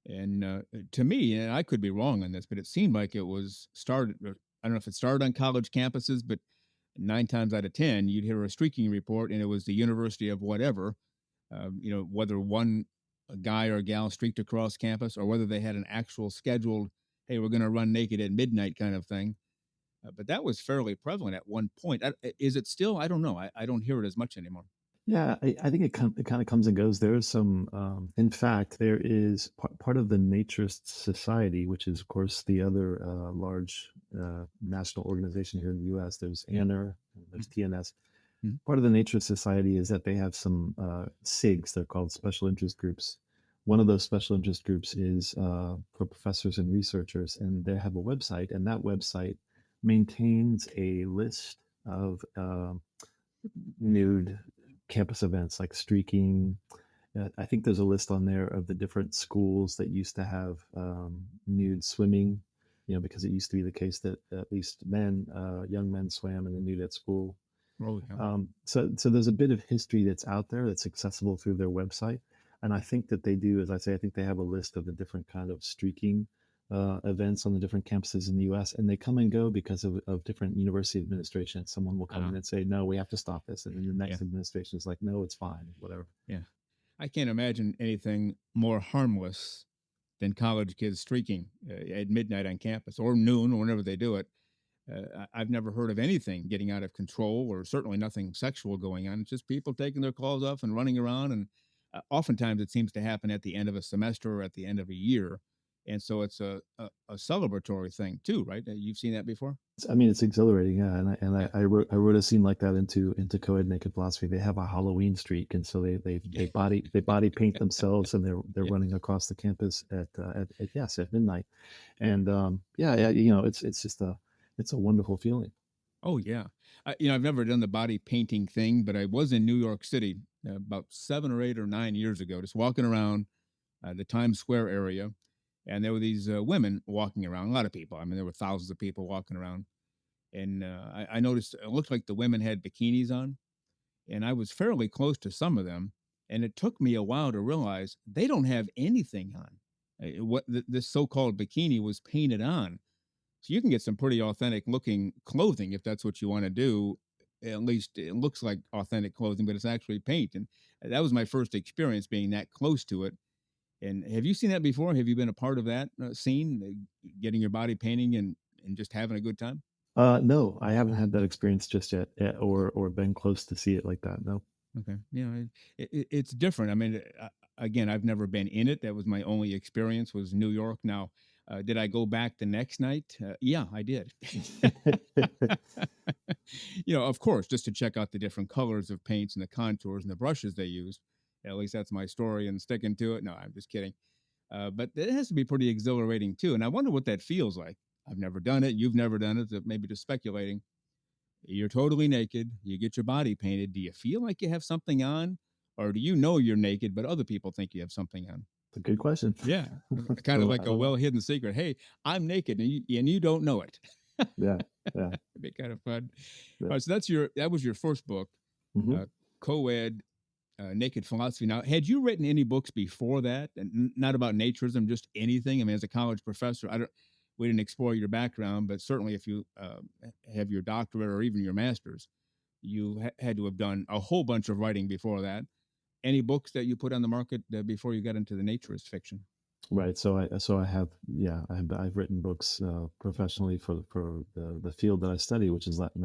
And to me, and I could be wrong on this, but it seemed like it was started. I don't know if it started on college campuses, but 9 times out of 10, you'd hear a streaking report, and it was the University of whatever. Whether one guy or gal streaked across campus, or whether they had an actual scheduled, "Hey, we're going to run naked at midnight" kind of thing. But that was fairly prevalent at one point. Is it still? I don't know. I don't hear it as much anymore. Yeah, I think it kind of comes and goes. There is some, in fact, there is part of the Naturist Society, which is, of course, the other large national organization here in the U.S. There's Yeah. ANR, there's Mhm. TNS. Mhm. Part of the Naturist Society is that they have some SIGs. They're called special interest groups. One of those special interest groups is for professors and researchers, and they have a website, and that website maintains a list of nude campus events like streaking. I think there's a list on there of the different schools that used to have nude swimming, you know, because it used to be the case that at least young men swam in the nude at school. Oh, yeah. So there's a bit of history that's out there that's accessible through their website, and I think that they do, as I say, I think they have a list of the different kind of streaking events on the different campuses in the U.S. and they come and go because of different university administrations. Someone will come Uh, in and say, "No, we have to stop this," and then the yeah. next administration is like, "No, it's fine, whatever." Yeah. I can't imagine anything more harmless than college kids streaking at midnight on campus or noon or whenever they do it. I've never heard of anything getting out of control or certainly nothing sexual going on. It's just people taking their clothes off and running around. And oftentimes it seems to happen at the end of a semester or at the end of a year. And so it's a celebratory thing too, right? You've seen that before? I mean, it's exhilarating, yeah. And I and Yeah. I, I wrote I wrote a scene like that into Co-ed Naked Philosophy. They have a Halloween streak, and so they body paint themselves, and they're Yeah. running across the campus at yes, at midnight. And yeah, yeah, you know, it's just a wonderful feeling. Oh yeah, I've never done the body painting thing, but I was in New York City about 7 or 8 or 9 years ago, just walking around the Times Square area, and there were these women walking around. A lot of people. I mean, there were thousands of people walking around, and I noticed it looked like the women had bikinis on, and I was fairly close to some of them, and it took me a while to realize they don't have anything on. What this so-called bikini was painted on, So you can get some pretty authentic looking clothing if that's what you want to do. At least it looks like authentic clothing, but it's actually paint. And that was my first experience being that close to it. And have you seen that before? Have you been a part of that scene, getting your body painting and just having a good time? No, I haven't had that experience just yet, or been close to see it like that. No. Okay. Yeah, it's different. I mean, again, I've never been in it. That was my only experience was New York. Now, did I go back the next night? Yeah, I did. Of course, just to check out the different colors of paints and the contours and the brushes they use. At least that's my story and sticking to it. No, I'm just kidding. But it has to be pretty exhilarating too. And I wonder what that feels like. I've never done it. You've never done it. So maybe just speculating. You're totally naked. You get your body painted. Do you feel like you have something on? Or do you know you're naked, but other people think you have something on? It's a good question. Yeah. Kind of I like a don't well know. hidden secret. Hey, I'm naked and you don't know it. Yeah, yeah, It'd be kind of fun. yeah. All right. So that was your first book, Hmm. uh, Co-ed, Naked Philosophy. Now, had you written any books before that? And not about naturism, just anything? I mean, as a college professor, we didn't explore your background, but certainly if you have your doctorate or even your master's, you had to have done a whole bunch of writing before that. Any books that you put on the market before you got into the naturist fiction? Right. So I have, yeah, I've written books professionally for the field that I study, which is Latin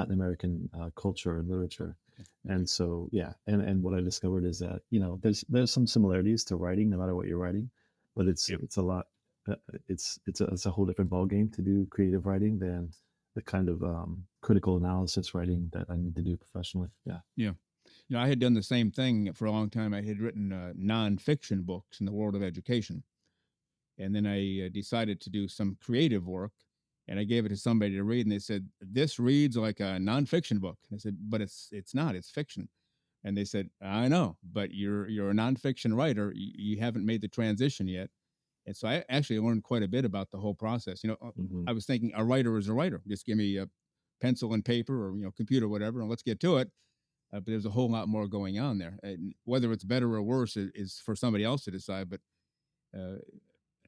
American culture and literature. Okay. And so, yeah, and what I discovered is that, there's some similarities to writing, no matter what you're writing, but Yep. it's a lot, it's a whole different ballgame to do creative writing than the kind of critical analysis writing that I need to do professionally. Yeah. Yeah. I had done the same thing for a long time. I had written nonfiction books in the world of education. And then I decided to do some creative work and I gave it to somebody to read. And they said, "This reads like a nonfiction book." I said, "But it's not, it's fiction." And they said, "I know, but you're a nonfiction writer. You haven't made the transition yet." And so I actually learned quite a bit about the whole process. Hmm. I was thinking a writer is a writer. Just give me a pencil and paper or computer, whatever, and let's get to it. But there's a whole lot more going on there. And whether it's better or worse is for somebody else to decide. But uh,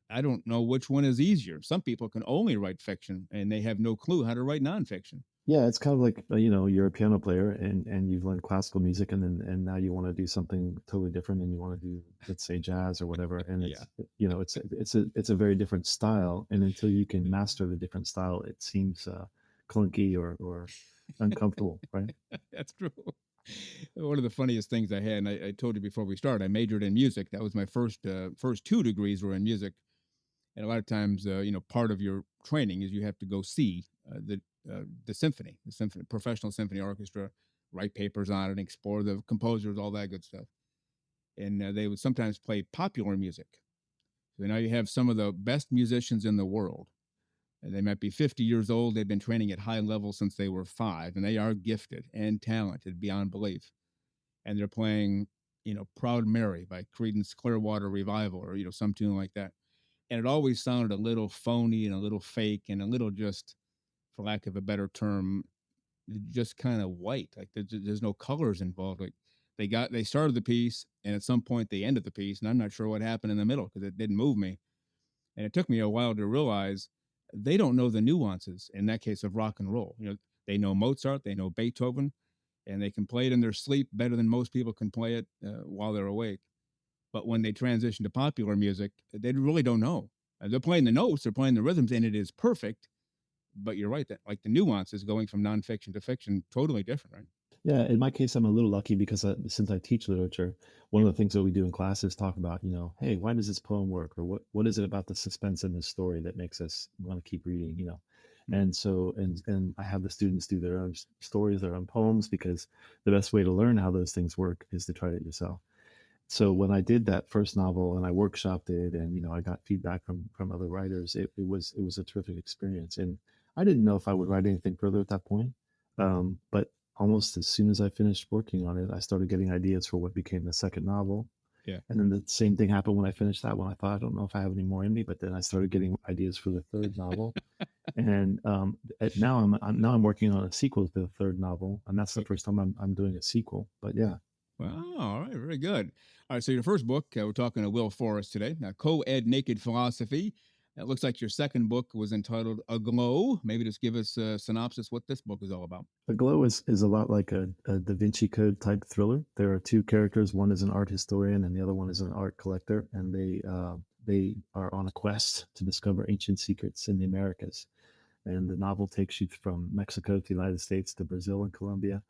I don't know which one is easier. Some people can only write fiction and they have no clue how to write nonfiction. Yeah, it's kind of like you're a piano player and you've learned classical music and now you want to do something totally different and you want to do, let's say, jazz or whatever, and Yeah, it's a very different style, and until you can master the different style, it seems clunky or uncomfortable, right? that's true. One of the funniest things I had, and I told you before we started, I majored in music. That was my first two degrees were in music. And a lot of times, part of your training is you have to go see the symphony, professional symphony orchestra, write papers on it, explore the composers, all that good stuff. And they would sometimes play popular music. So now you have some of the best musicians in the world. And they might be 50 years old. They've been training at high level since they were 5, and they are gifted and talented beyond belief. And they're playing, "Proud Mary" by Creedence Clearwater Revival, or some tune like that. And it always sounded a little phony and a little fake and a little just, for lack of a better term, just kind of white. Like there's no colors involved. Like they started the piece and at some point they ended the piece, and I'm not sure what happened in the middle because it didn't move me. And it took me a while to realize they don't know the nuances in that case of rock and roll. They know Mozart, they know Beethoven, and they can play it in their sleep better than most people can play it while they're awake. But when they transition to popular music, they really don't know. They're playing the notes, they're playing the rhythms, and it is perfect. But you're right that like the nuances going from nonfiction to fiction, totally different, right? Yeah, in my case, I'm a little lucky because since I teach literature, one of the things that we do in class is talk about, hey, why does this poem work, or what is it about the suspense in this story that makes us want to keep reading. Hmm. And so, and I have the students do their own stories, their own poems, because the best way to learn how those things work is to try it yourself. So when I did that first novel and I workshopped it, and I got feedback from other writers, it was a terrific experience. And I didn't know if I would write anything further at that point, but almost as soon as I finished working on it, I started getting ideas for what became the second novel. Yeah. And then the same thing happened when I finished that one. I thought, I don't know if I have any more in me, but then I started getting ideas for the third novel. And now I'm working on a sequel to the third novel, and that's the Okay. first time I'm doing a sequel. But yeah. Well, all right, very good. All right, so your first book, we're talking to Will Forrest today. Now, Co-ed Naked Philosophy. It looks like your second book was entitled Aglow. Maybe just give us a synopsis what this book is all about. Aglow is a lot like a Da Vinci Code type thriller. There are two characters. One is an art historian, and the other one is an art collector, and they are on a quest to discover ancient secrets in the Americas. And the novel takes you from Mexico to the United States to Brazil and Colombia,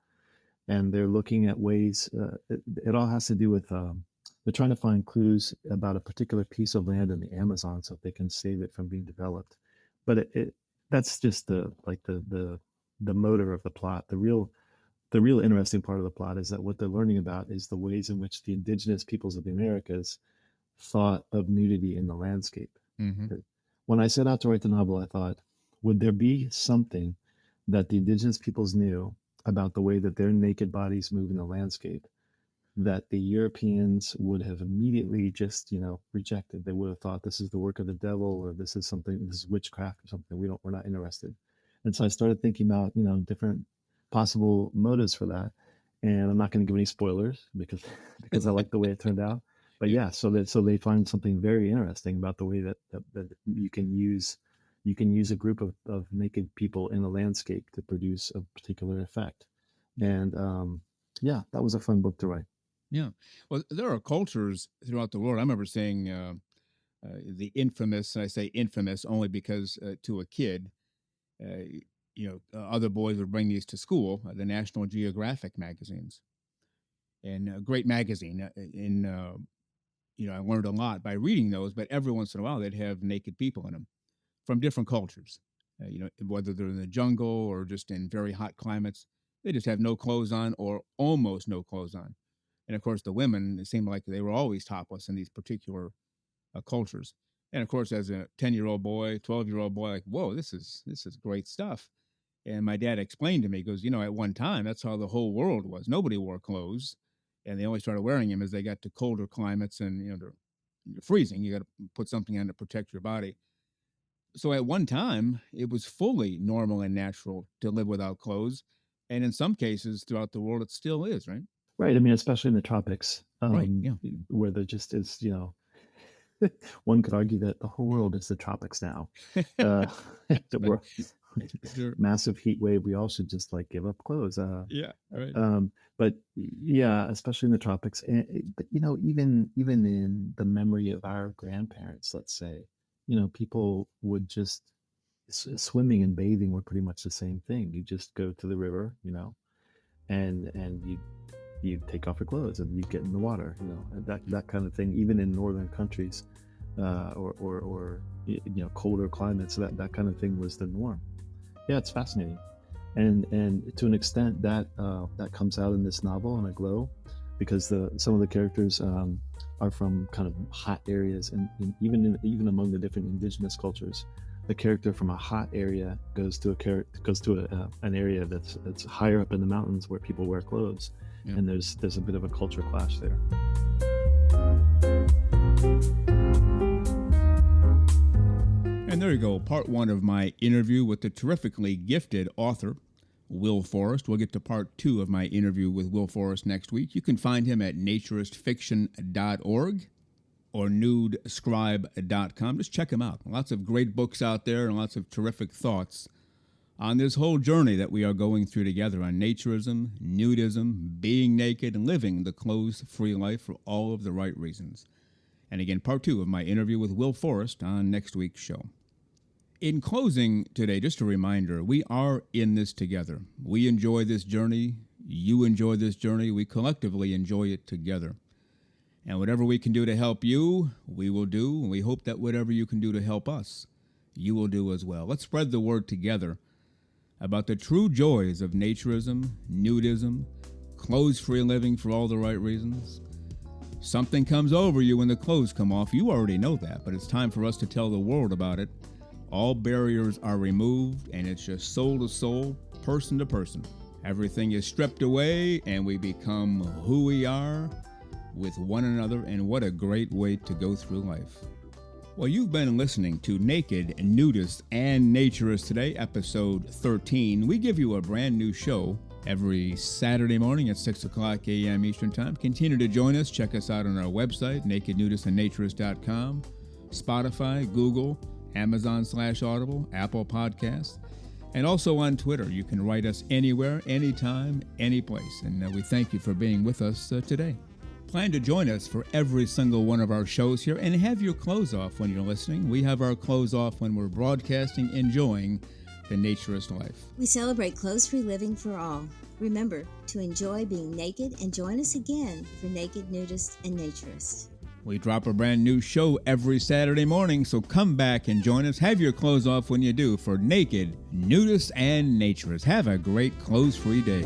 and they're looking at ways. It all has to do with they're trying to find clues about a particular piece of land in the Amazon so they can save it from being developed. But that's just the motor of the plot. The real interesting part of the plot is that what they're learning about is the ways in which the indigenous peoples of the Americas thought of nudity in the landscape. Mm-hmm. When I set out to write the novel, I thought, would there be something that the indigenous peoples knew about the way that their naked bodies move in the landscape that the Europeans would have immediately just, rejected? They would have thought this is the work of the devil, or this is witchcraft or something. We're not interested. And so I started thinking about, different possible motives for that. And I'm not going to give any spoilers because I like the way it turned out. But yeah, so they find something very interesting about the way that you can use a group of naked people in a landscape to produce a particular effect. And yeah, that was a fun book to write. Yeah. Well, there are cultures throughout the world. I remember saying the infamous, and I say infamous only because to a kid, other boys would bring these to school, the National Geographic magazines. And a great magazine. I learned a lot by reading those, but every once in a while they'd have naked people in them from different cultures. Whether they're in the jungle or just in very hot climates, they just have no clothes on or almost no clothes on. And of course, the women, it seemed like they were always topless in these particular cultures. And of course, as a 10-year-old boy, 12-year-old boy, like, whoa, this is great stuff. And my dad explained to me, he goes, at one time, that's how the whole world was. Nobody wore clothes, and they only started wearing them as they got to colder climates, and they're freezing. You got to put something on to protect your body. So at one time, it was fully normal and natural to live without clothes. And in some cases throughout the world, it still is, right? Right. I mean, especially in the tropics, Right, yeah. where there just is, one could argue that the whole world is the tropics now. We're Sure. massive heat wave. We all should just give up clothes. Yeah, right. But yeah, especially in the tropics, but even in the memory of our grandparents, let's say, people would just swimming and bathing were pretty much the same thing. You just go to the river, and you take off your clothes and you get in the water, that kind of thing. Even in northern countries, or colder climates, that kind of thing was the norm. Yeah, it's fascinating, and to an extent that comes out in this novel, in Aglow, because some of the characters are from kind of hot areas, and even among the different indigenous cultures, the character from a hot area goes to an area that's higher up in the mountains where people wear clothes. Yeah. And there's a bit of a culture clash there. And there you go, part one of my interview with the terrifically gifted author, Will Forrest. We'll get to part two of my interview with Will Forrest next week. You can find him at naturistfiction.org or nudescribe.com. Just check him out. Lots of great books out there and lots of terrific thoughts on this whole journey that we are going through together on naturism, nudism, being naked, and living the clothes-free life for all of the right reasons. And again, part two of my interview with Will Forrest on next week's show. In closing today, just a reminder, we are in this together. We enjoy this journey. You enjoy this journey. We collectively enjoy it together. And whatever we can do to help you, we will do. And we hope that whatever you can do to help us, you will do as well. Let's spread the word together about the true joys of naturism, nudism, clothes-free living for all the right reasons. Something comes over you when the clothes come off. You already know that, but it's time for us to tell the world about it. All barriers are removed, and it's just soul to soul, person to person. Everything is stripped away, and we become who we are with one another, and what a great way to go through life. Well, you've been listening to Naked, Nudists, and Naturist today, episode 13. We give you a brand new show every Saturday morning at 6 o'clock a.m. Eastern Time. Continue to join us. Check us out on our website, nakednudistandnaturist.com, Spotify, Google, Amazon/Audible, Apple Podcasts, and also on Twitter. You can write us anywhere, anytime, any place. And we thank you for being with us today. Plan to join us for every single one of our shows here and have your clothes off when you're listening. We have our clothes off when we're broadcasting, enjoying the naturist life. We celebrate clothes-free living for all. Remember to enjoy being naked and join us again for Naked, Nudist, and Naturist. We drop a brand new show every Saturday morning, so come back and join us. Have your clothes off when you do for Naked, Nudist, and Naturist. Have a great clothes-free day.